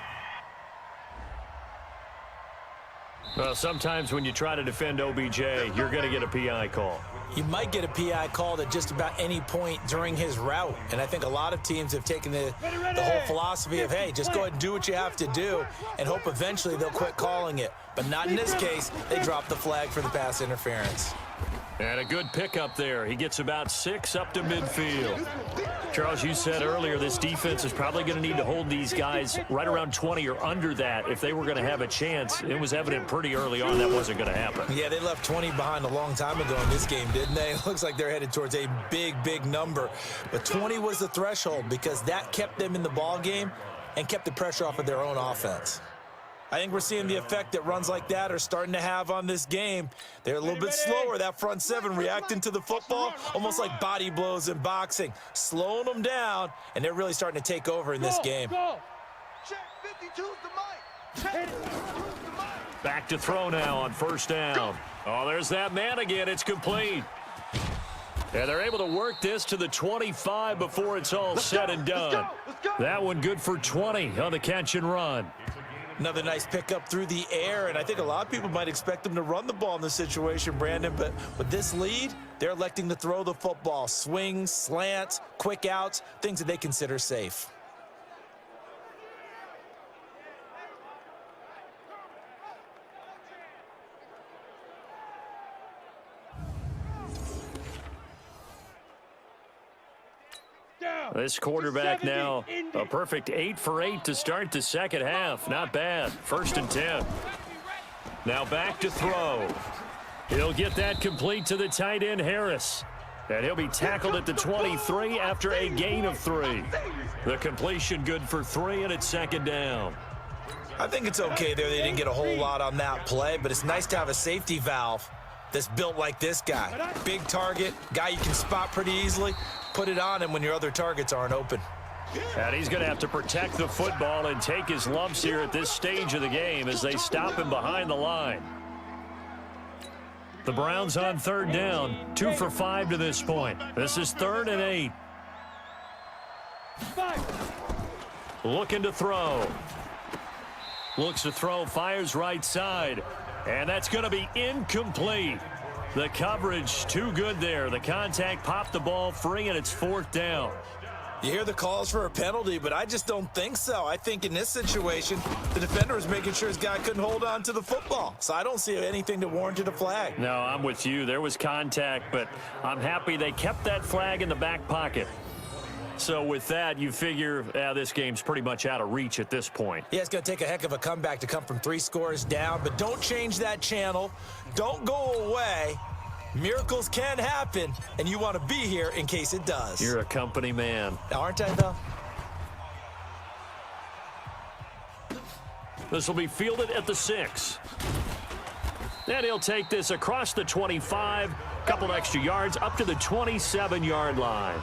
Well, sometimes when you try to defend OBJ, you're going to get a PI call. You might get a PI called at just about any point during his route. And I think a lot of teams have taken the whole philosophy of, hey, just go ahead and do what you have to do and hope eventually they'll quit calling it. But not in this case. They dropped the flag for the pass interference. And a good pickup there. He gets about 6 up to midfield. Charles, you said earlier this defense is probably going to need to hold these guys right around 20 or under that if they were going to have a chance. It was evident pretty early on that wasn't going to happen. Yeah, they left 20 behind a long time ago in this game, didn't they? It looks like they're headed towards a big, big number. But 20 was the threshold because that kept them in the ball game and kept the pressure off of their own offense. I think we're seeing the effect that runs like that are starting to have on this game. They're a little bit slower, that front 7 reacting to the football, almost like body blows in boxing, slowing them down, and they're really starting to take over in this game. Back to throw now on 1st down. Oh, there's that man again. It's complete. And they're able to work this to the 25 before it's all said and done. That one good for 20 on the catch and run. Another nice pickup through the air, and I think a lot of people might expect them to run the ball in this situation, Brandon, but with this lead, They're electing to throw the football. Swings, slants, quick outs, things that they consider safe. This quarterback now a perfect 8 for 8 to start the second half. Not bad. 1st and 10. Now back to throw. He'll get that complete to the tight end, Harris. And he'll be tackled at the 23 after a gain of 3. The completion good for 3, and it's 2nd down. I think it's okay there. They didn't get a whole lot on that play, but it's nice to have a safety valve that's built like this guy. Big target, guy you can spot pretty easily. Put it on him when your other targets aren't open. And he's going to have to protect the football and take his lumps here at this stage of the game as they stop him behind the line. The Browns on 3rd down, 2 for 5 to this point. This is 3rd and 8. Looking to throw. Looks to throw, fires right side. And that's going to be incomplete. The coverage too good there. The contact popped the ball free, and it's 4th down. You hear the calls for a penalty, but I just don't think so. I think in this situation, the defender was making sure his guy couldn't hold on to the football. So I don't see anything that warranted a flag. No, I'm with you. There was contact, but I'm happy they kept that flag in the back pocket. So with that, you figure this game's pretty much out of reach at this point. Yeah, it's going to take a heck of a comeback to come from 3 scores down, but don't change that channel. Don't go away. Miracles can happen, and you want to be here in case it does. You're a company man. Aren't I, though? This will be fielded at the 6. And he'll take this across the 25, couple extra yards, up to the 27-yard line.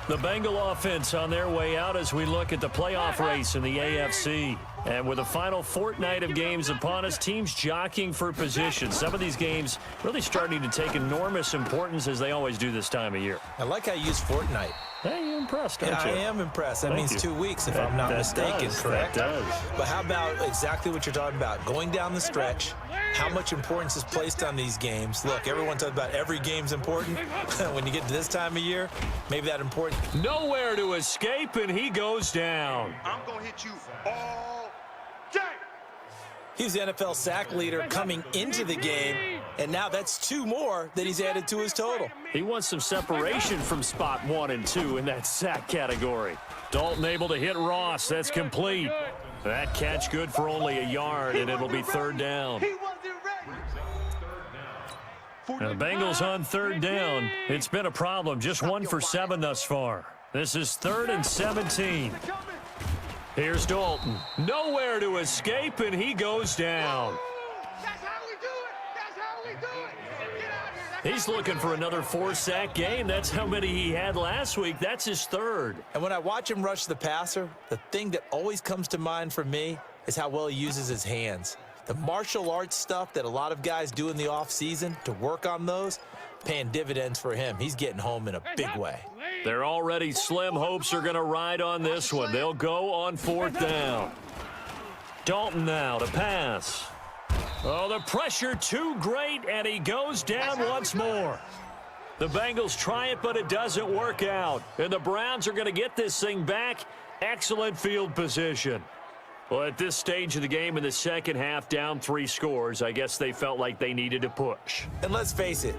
The Bengal offense on their way out as we look at the playoff race in the AFC. And with the final fortnight of games upon us, teams jockeying for position. Some of these games really starting to take enormous importance as they always do this time of year. I like how you use fortnight. Hey, you're impressed, aren't you? I am impressed. That Thank means you. 2 weeks, if I'm not mistaken, correct? That does. But how about exactly what you're talking about? Going down the stretch, how much importance is placed on these games? Look, everyone talks about every game's important. When you get to this time of year, maybe that important. Nowhere to escape, and he goes down. I'm going to hit you all day. He's the NFL sack leader coming into the game, and now that's 2 more that he's added to his total. He wants some separation from spot 1 and 2 in that sack category. Dalton able to hit Ross. That's complete. That catch good for only a yard, and it'll be 3rd down. And the Bengals on 3rd down. It's been a problem. Just 1 for 7 thus far. This is 3rd and 17. Here's Dalton. Nowhere to escape, and he goes down. That's how we do it. That's how we do it. Get out here. He's looking for another 4-sack game. That's how many he had last week. That's his 3rd. And when I watch him rush the passer, the thing that always comes to mind for me is how well he uses his hands. The martial arts stuff that a lot of guys do in the offseason to work on those, paying dividends for him. He's getting home in a big way. They're already slim hopes are going to ride on this one. They'll go on 4th down. Dalton now to pass. Oh, the pressure too great, and he goes down once more. The Bengals try it, but it doesn't work out. And the Browns are going to get this thing back. Excellent field position. Well, at this stage of the game in the second half, down 3 scores, I guess they felt like they needed to push. And let's face it,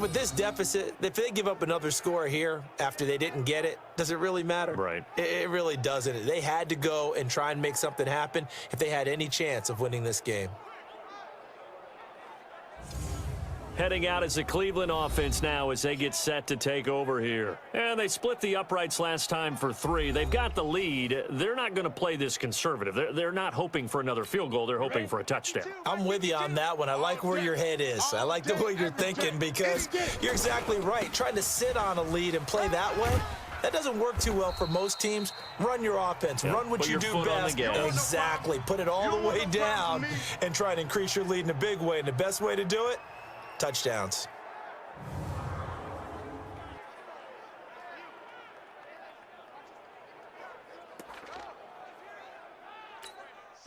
with this deficit, if they give up another score here after they didn't get it, does it really matter? Right. It really doesn't. They had to go and try and make something happen if they had any chance of winning this game. Heading out as the Cleveland offense now as they get set to take over here. And they split the uprights last time for 3. They've got the lead. They're not going to play this conservative. They're not hoping for another field goal. They're hoping for a touchdown. I'm with you on that one. I like where your head is. I like the way you're thinking because you're exactly right. Trying to sit on a lead and play that way, that doesn't work too well for most teams. Run your offense. Yeah, run what you do best. Exactly. Put it all the way down and try and increase your lead in a big way. And the best way to do it, touchdowns.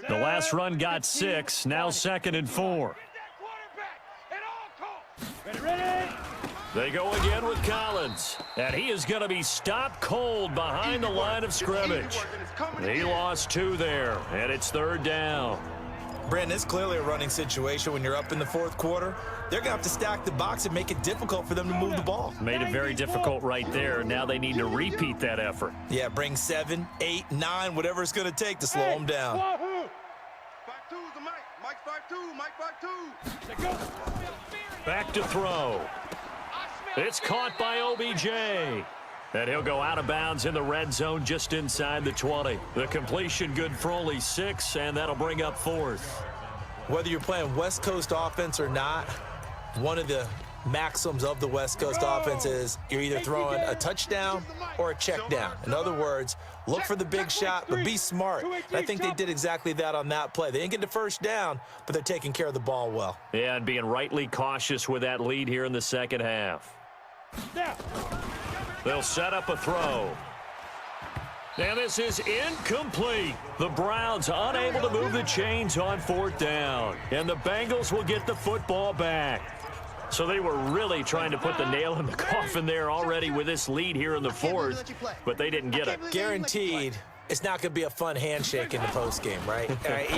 The last run got 6. Now 2nd and 4. Ready. They go again with Collins, and he is going to be stopped cold behind the line of scrimmage. He lost 2 there, and it's 3rd down. Brandon, it's clearly a running situation when you're up in the 4th quarter. They're going to have to stack the box and make it difficult for them to move the ball. Made it very difficult right there. Now they need to repeat that effort. Yeah, bring 7, 8, 9, whatever it's going to take to slow them down. 5-2 is the Mike. Mike 5-2. Back to throw. It's caught by OBJ. And he'll go out of bounds in the red zone just inside the 20. The completion good for only 6, and that'll bring up 4th. Whether you're playing West Coast offense or not, one of the maxims of the West Coast offense is you're either throwing a touchdown or a check down. In other words, look for the big shot, but be smart. And I think they did exactly that on that play. They didn't get the first down, but they're taking care of the ball well. Yeah, and being rightly cautious with that lead here in the second half. They'll set up a throw. And this is incomplete. The Browns unable to move the chains on 4th down. And the Bengals will get the football back. So they were really trying to put the nail in the coffin there already with this lead here in the 4th, but they didn't get it. Guaranteed, it's not going to be a fun handshake in the postgame, right?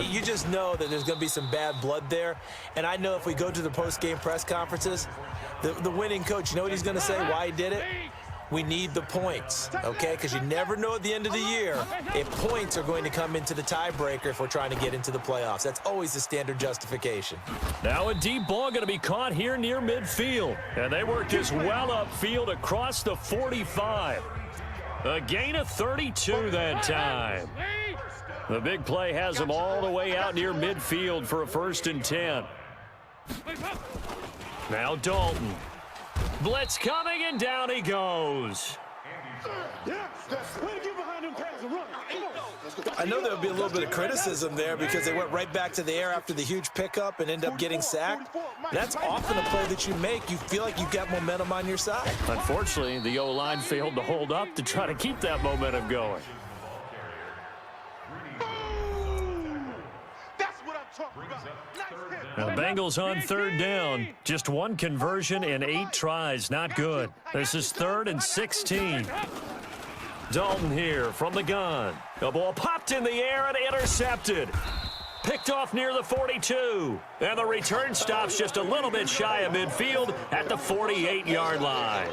You just know that there's going to be some bad blood there. And I know if we go to the postgame press conferences, the winning coach, you know what he's going to say, why he did it? We need the points, okay? Because you never know at the end of the year if points are going to come into the tiebreaker if we're trying to get into the playoffs. That's always the standard justification. Now a deep ball going to be caught here near midfield. And they work this well upfield across the 45. A gain of 32 that time. The big play has them all the way out near midfield for a 1st and 10. Now Dalton. Blitz coming, and down he goes. I know there'll be a little bit of criticism there because they went right back to the air after the huge pickup and end up getting sacked. That's often a play that you make. You feel like you've got momentum on your side. Unfortunately, the O-line failed to hold up to try to keep that momentum going. Now the Bengals on 3rd down. Just 1 conversion in 8 tries. Not good. This is 3rd and 16. Dalton here from the gun. The ball popped in the air and intercepted. Picked off near the 42. And the return stops just a little bit shy of midfield at the 48-yard line.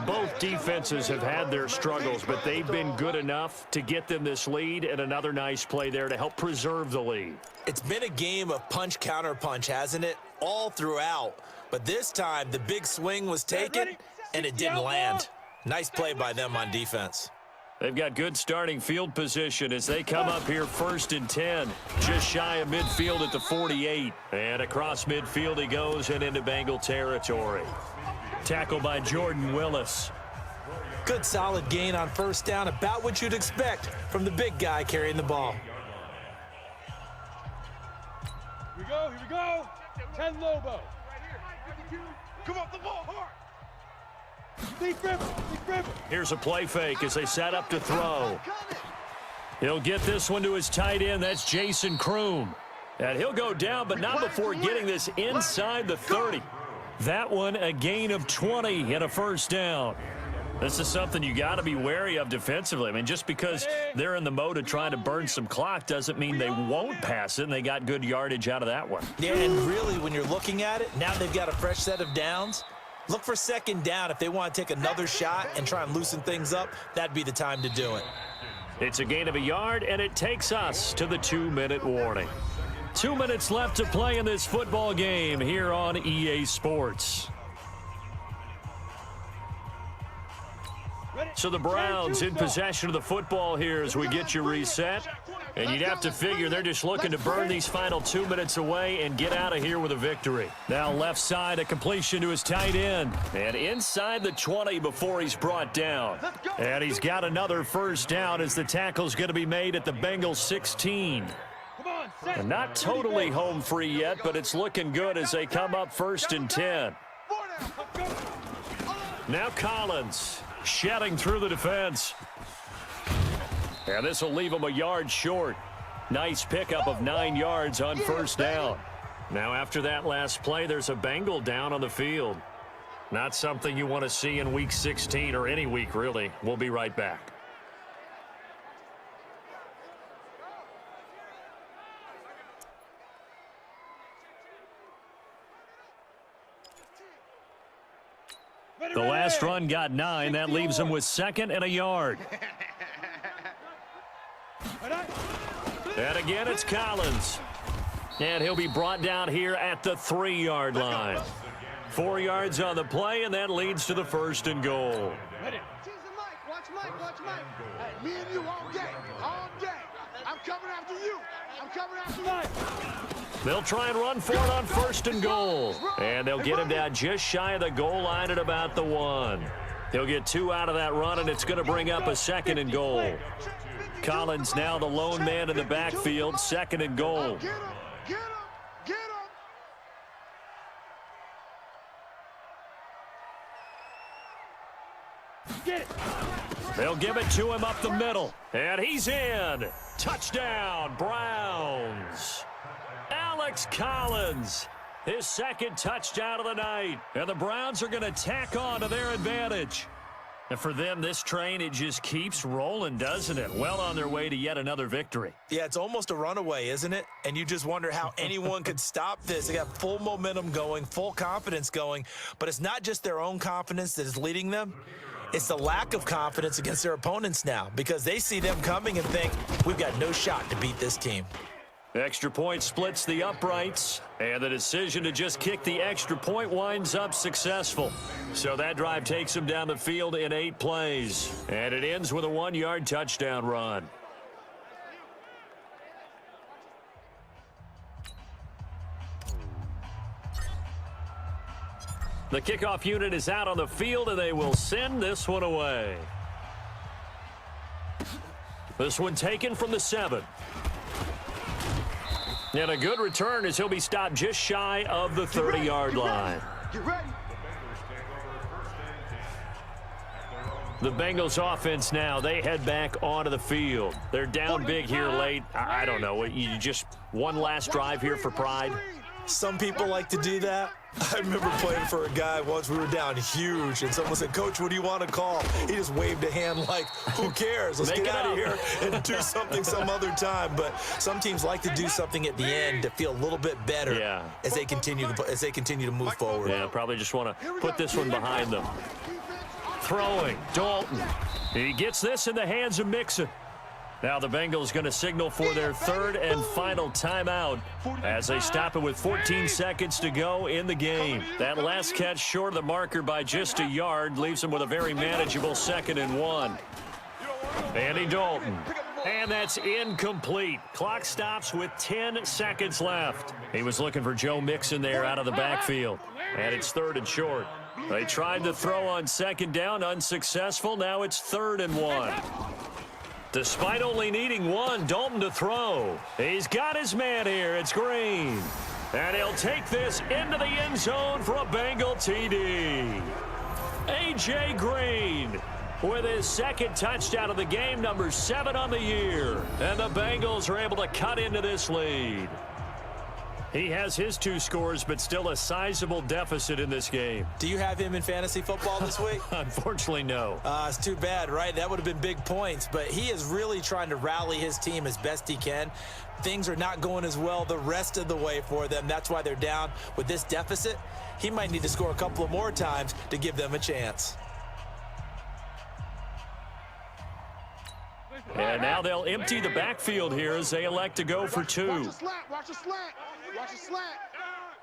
Both defenses have had their struggles, but they've been good enough to get them this lead, and another nice play there to help preserve the lead. It's been a game of punch, counter punch, hasn't it? All throughout. But this time, the big swing was taken, and it didn't land. Nice play by them on defense. They've got good starting field position as they come up here 1st and 10. Just shy of midfield at the 48. And across midfield he goes and into Bengal territory. Tackle by Jordan Willis. Good solid gain on 1st down, about what you'd expect from the big guy carrying the ball. Here we go. 10 Lobo. Come off the ball hard. Deep river. Here's a play fake as they set up to throw. He'll get this one to his tight end. That's Jason Kroom. And he'll go down, but not before getting this inside the 30. That one a gain of 20 and a 1st down. This is something you got to be wary of defensively. I mean, just because they're in the mode of trying to burn some clock doesn't mean they won't pass it, and they got good yardage out of that one. Yeah, and really, when you're looking at it, now they've got a fresh set of downs. Look for 2nd down. If they want to take another shot and try and loosen things up, that'd be the time to do it. It's a gain of a yard, and it takes us to the 2-minute warning. 2 minutes left to play in this football game here on EA Sports. So the Browns in possession of the football here as we get you reset. And you'd have to figure they're just looking to burn these final 2 minutes away and get out of here with a victory. Now left side, a completion to his tight end. And inside the 20 before he's brought down. And he's got another 1st down as the tackle's going to be made at the Bengals 16. And not totally home free yet, but it's looking good as they come up 1st and 10. Now Collins shedding through the defense. And this will leave him a yard short. Nice pickup of 9 yards on 1st down. Now, after that last play, there's a Bengal down on the field. Not something you want to see in Week 16 or any week, really. We'll be right back. The last run got 9. That leaves him with 2nd and a yard. And again, it's Collins. And he'll be brought down here at the 3-yard line. 4 yards on the play, and that leads to the 1st and goal. Watch Mike. Hey, me and you all day. I'm coming after you. I'm coming after Mike. They'll try and run for it on 1st and goal. And they'll get him down just shy of the goal line at about the 1. He'll get 2 out of that run, and it's going to bring up a 2nd and goal. Collins now the lone man in the backfield, 2nd and goal. Get him. Get it. They'll give it to him up the middle. And he's in. Touchdown, Browns. Alex Collins, his 2nd touchdown of the night. And the Browns are going to tack on to their advantage. And for them, this train, it just keeps rolling, doesn't it? Well on their way to yet another victory. Yeah, it's almost a runaway, isn't it? And you just wonder how anyone could stop this. They got full momentum going, full confidence going. But it's not just their own confidence that is leading them. It's the lack of confidence against their opponents now, because they see them coming and think, we've got no shot to beat this team. Extra point splits the uprights, and the decision to just kick the extra point winds up successful. So that drive takes them down the field in 8 plays, and it ends with a 1-yard touchdown run. The kickoff unit is out on the field, and they will send this one away. This one taken from the 7. And a good return as he'll be stopped just shy of the 30-yard line. Get ready. The Bengals offense now, they head back onto the field. They're down big here late. I don't know. You just one last drive here for pride. Some people like to do that. I remember playing for a guy once. We were down huge, and someone said, Coach, what do you want to call? He just waved a hand like, who cares? Let's get out of here and do something some other time. But some teams like to do something at the end to feel a little bit better as they continue to move forward. Yeah, probably just want to put this one behind them. Throwing, Dalton. He gets this in the hands of Mixon. Now the Bengals going to signal for their 3rd and final timeout as they stop it with 14 seconds to go in the game. That last catch short of the marker by just a yard leaves them with a very manageable 2nd and 1. Andy Dalton. And that's incomplete. Clock stops with 10 seconds left. He was looking for Joe Mixon there out of the backfield. And it's 3rd and short. They tried to throw on 2nd down, unsuccessful. Now it's 3rd and 1. Despite only needing 1, Dalton to throw. He's got his man here. It's Green. And he'll take this into the end zone for a Bengal TD. A.J. Green with his 2nd touchdown of the game, number 7 on the year. And the Bengals are able to cut into this lead. He has his 2 scores, but still a sizable deficit in this game. Do you have him in fantasy football this week? Unfortunately, no. It's too bad, right? That would have been big points, but he is really trying to rally his team as best he can. Things are not going as well the rest of the way for them. That's why they're down with this deficit. He might need to score a couple of more times to give them a chance. And now they'll empty the backfield here as they elect to go for 2. Watch a slant. Watch a slant.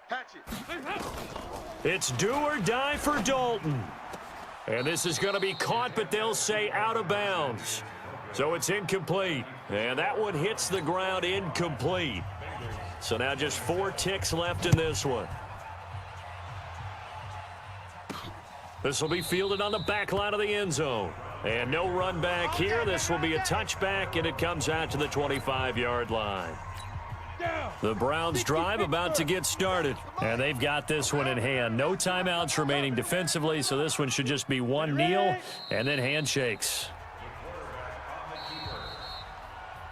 Catch it. It's do or die for Dalton. And this is going to be caught, but they'll say out of bounds. So it's incomplete. And that one hits the ground incomplete. So now just 4 ticks left in this one. This will be fielded on the back line of the end zone. And no run back here. This will be a touchback, and it comes out to the 25-yard line. The Browns drive about to get started, and they've got this one in hand. No timeouts remaining defensively, so this one should just be one kneel and then handshakes.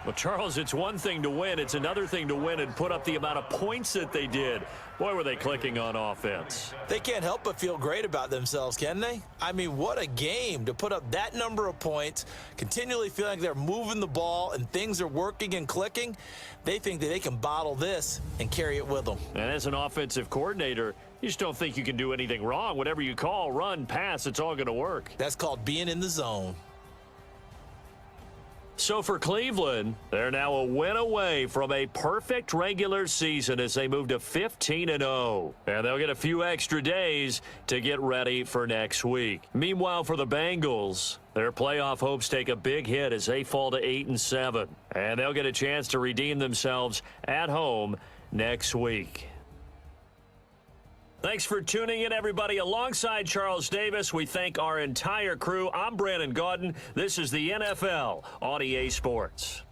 Well, Charles, it's one thing to win. It's another thing to win and put up the amount of points that they did. Boy, were they clicking on offense. They can't help but feel great about themselves, can they? I mean, what a game to put up that number of points, continually feeling like they're moving the ball and things are working and clicking. They think that they can bottle this and carry it with them. And as an offensive coordinator, you just don't think you can do anything wrong. Whatever you call, run, pass, it's all going to work. That's called being in the zone. So for Cleveland, they're now a win away from a perfect regular season as they move to 15-0. And they'll get a few extra days to get ready for next week. Meanwhile, for the Bengals, their playoff hopes take a big hit as they fall to 8-7. And they'll get a chance to redeem themselves at home next week. Thanks for tuning in, everybody. Alongside Charles Davis, we thank our entire crew. I'm Brandon Gaudin. This is the NFL on EA Sports.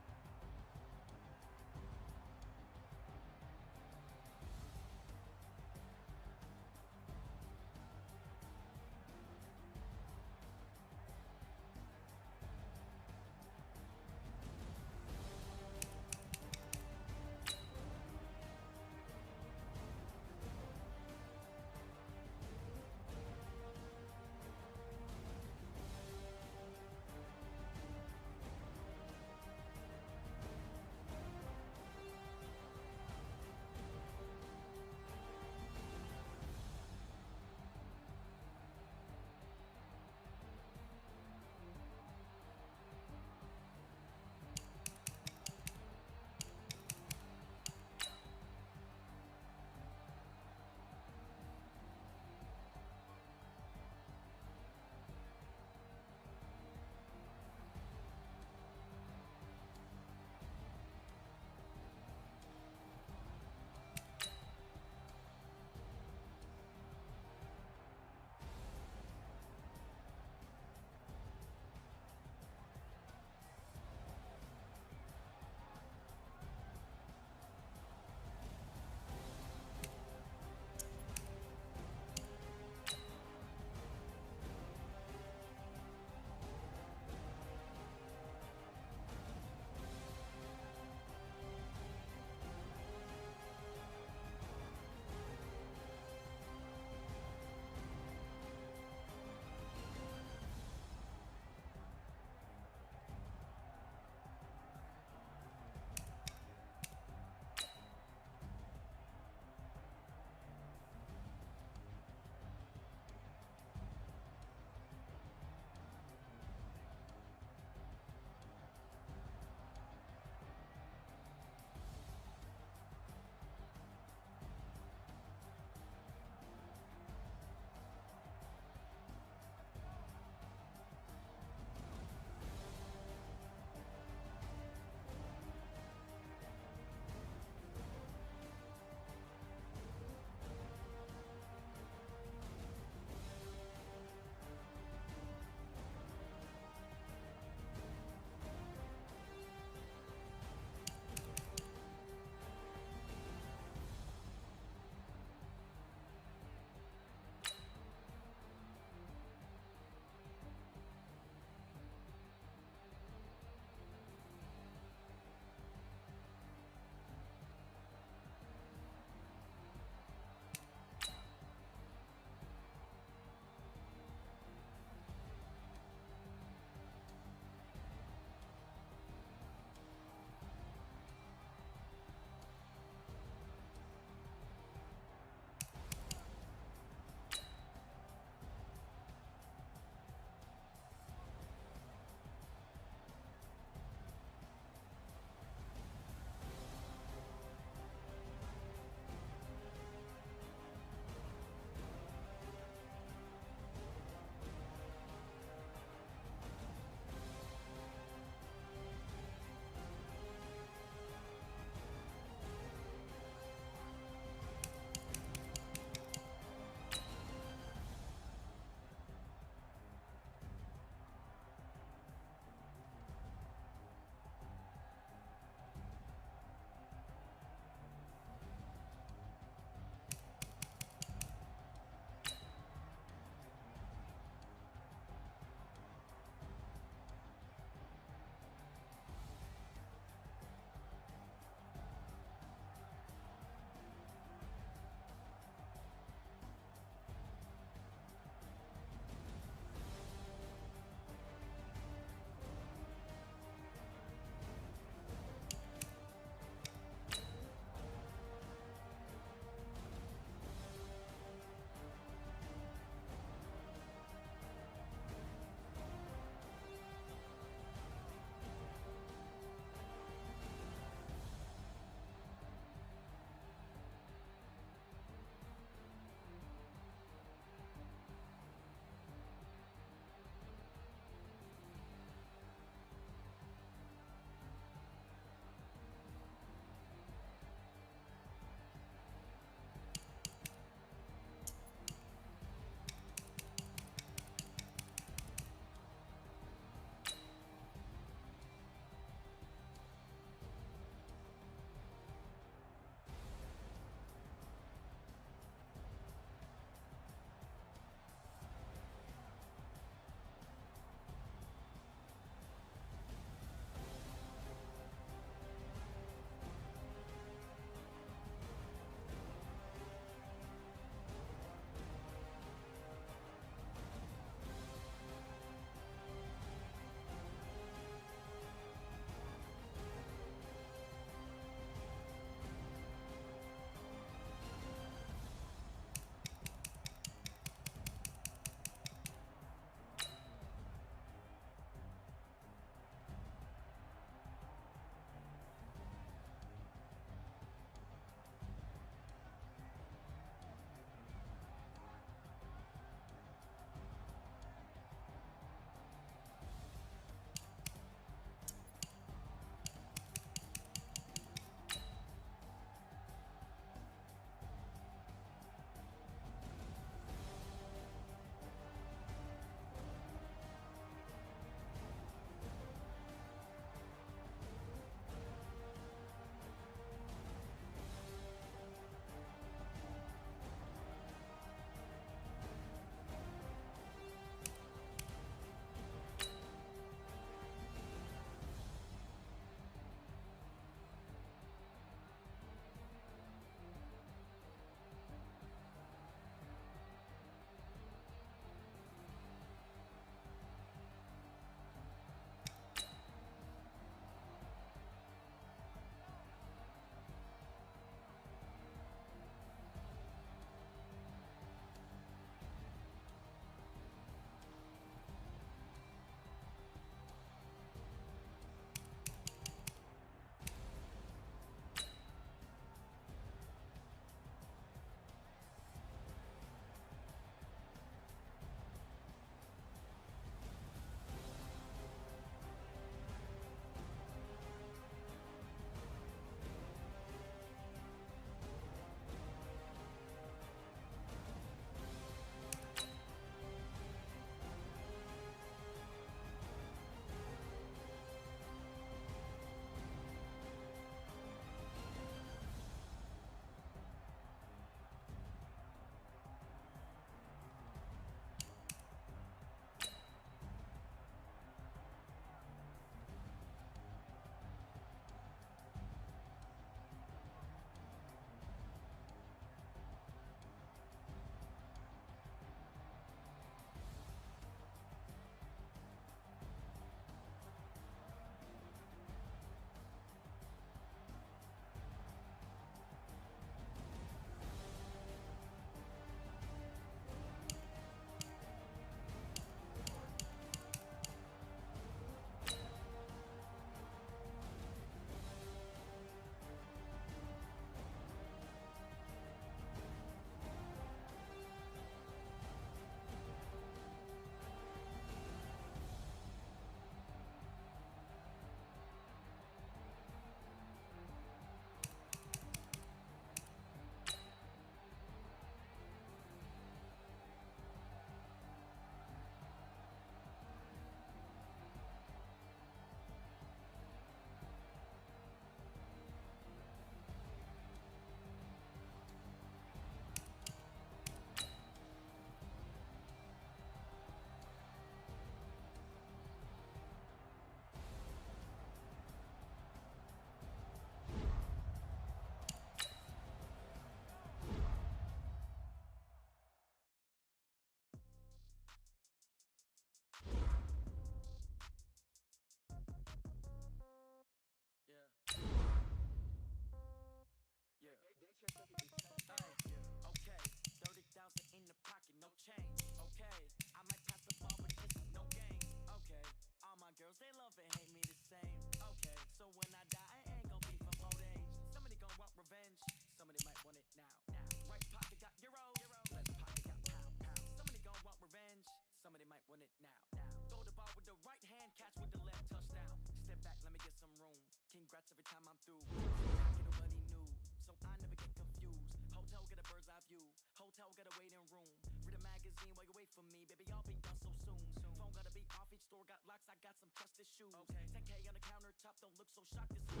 the waiting room. Read a magazine while you wait for me, baby, I'll be done so soon. Phone gotta be off, each store got locks, I got some trusted shoes. 10K on the countertop, don't look so shocked to see.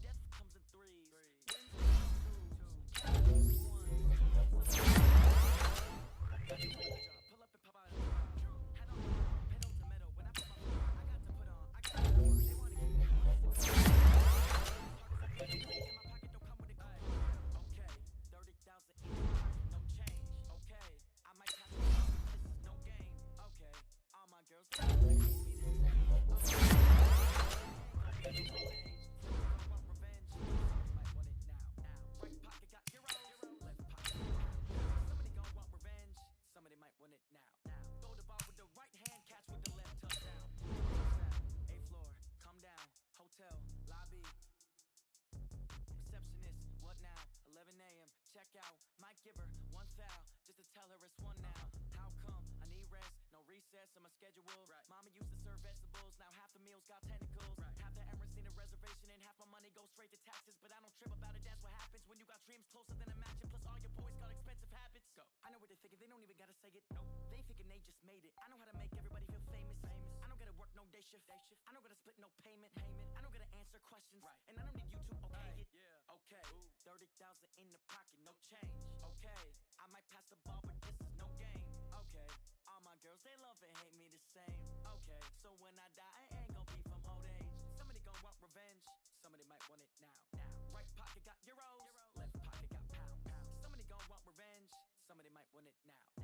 Death comes in threes. Wins pull up and pop out. Head on, pedal to metal. When I put my foot, I got to put on. I got to put on. They want to get me. In my pocket don't come with a coupon. Okay, 30,000 in my pocket, no change. Okay, I might pass it off. This is no game. Okay, all my girls they hate me the same. Want revenge? Might want it now. Right pocket got heroes. Left pocket. Somebody gon' want revenge. Somebody might want it now. Throw the ball with the right hand, catch with the left, touchdown. A floor, come down, hotel, lobby. Receptionist, what now? 11 a.m. Check out. Might give her one foul just to tell her it's one now. How come? I need rest, no recess on my schedule. Mama used to serve vegetables, now half the meals got tentacles. Half the Emirates need a reservation and half my money goes straight to taxes. But I don't trip about it, that's what happens when you got dreams closer than a match. And plus all your boys got expensive habits. Go. I know what they're thinking, they don't even gotta say it. No, they thinking they just made it. I know how to make everybody feel famous. I don't gotta work no day shift. I don't gotta split no payment. I don't gotta answer questions. And I don't need you to okay it. Okay, 30,000 in the pocket, no change. Okay, I might pass the ball, but this is no game. Okay, all my girls, they love and hate me the same. Okay, so when I die, I ain't gon' be from old age. Somebody gon' want revenge, somebody might want it now. Right pocket got euros, left pocket got pounds. Somebody gon' want revenge, somebody might want it now.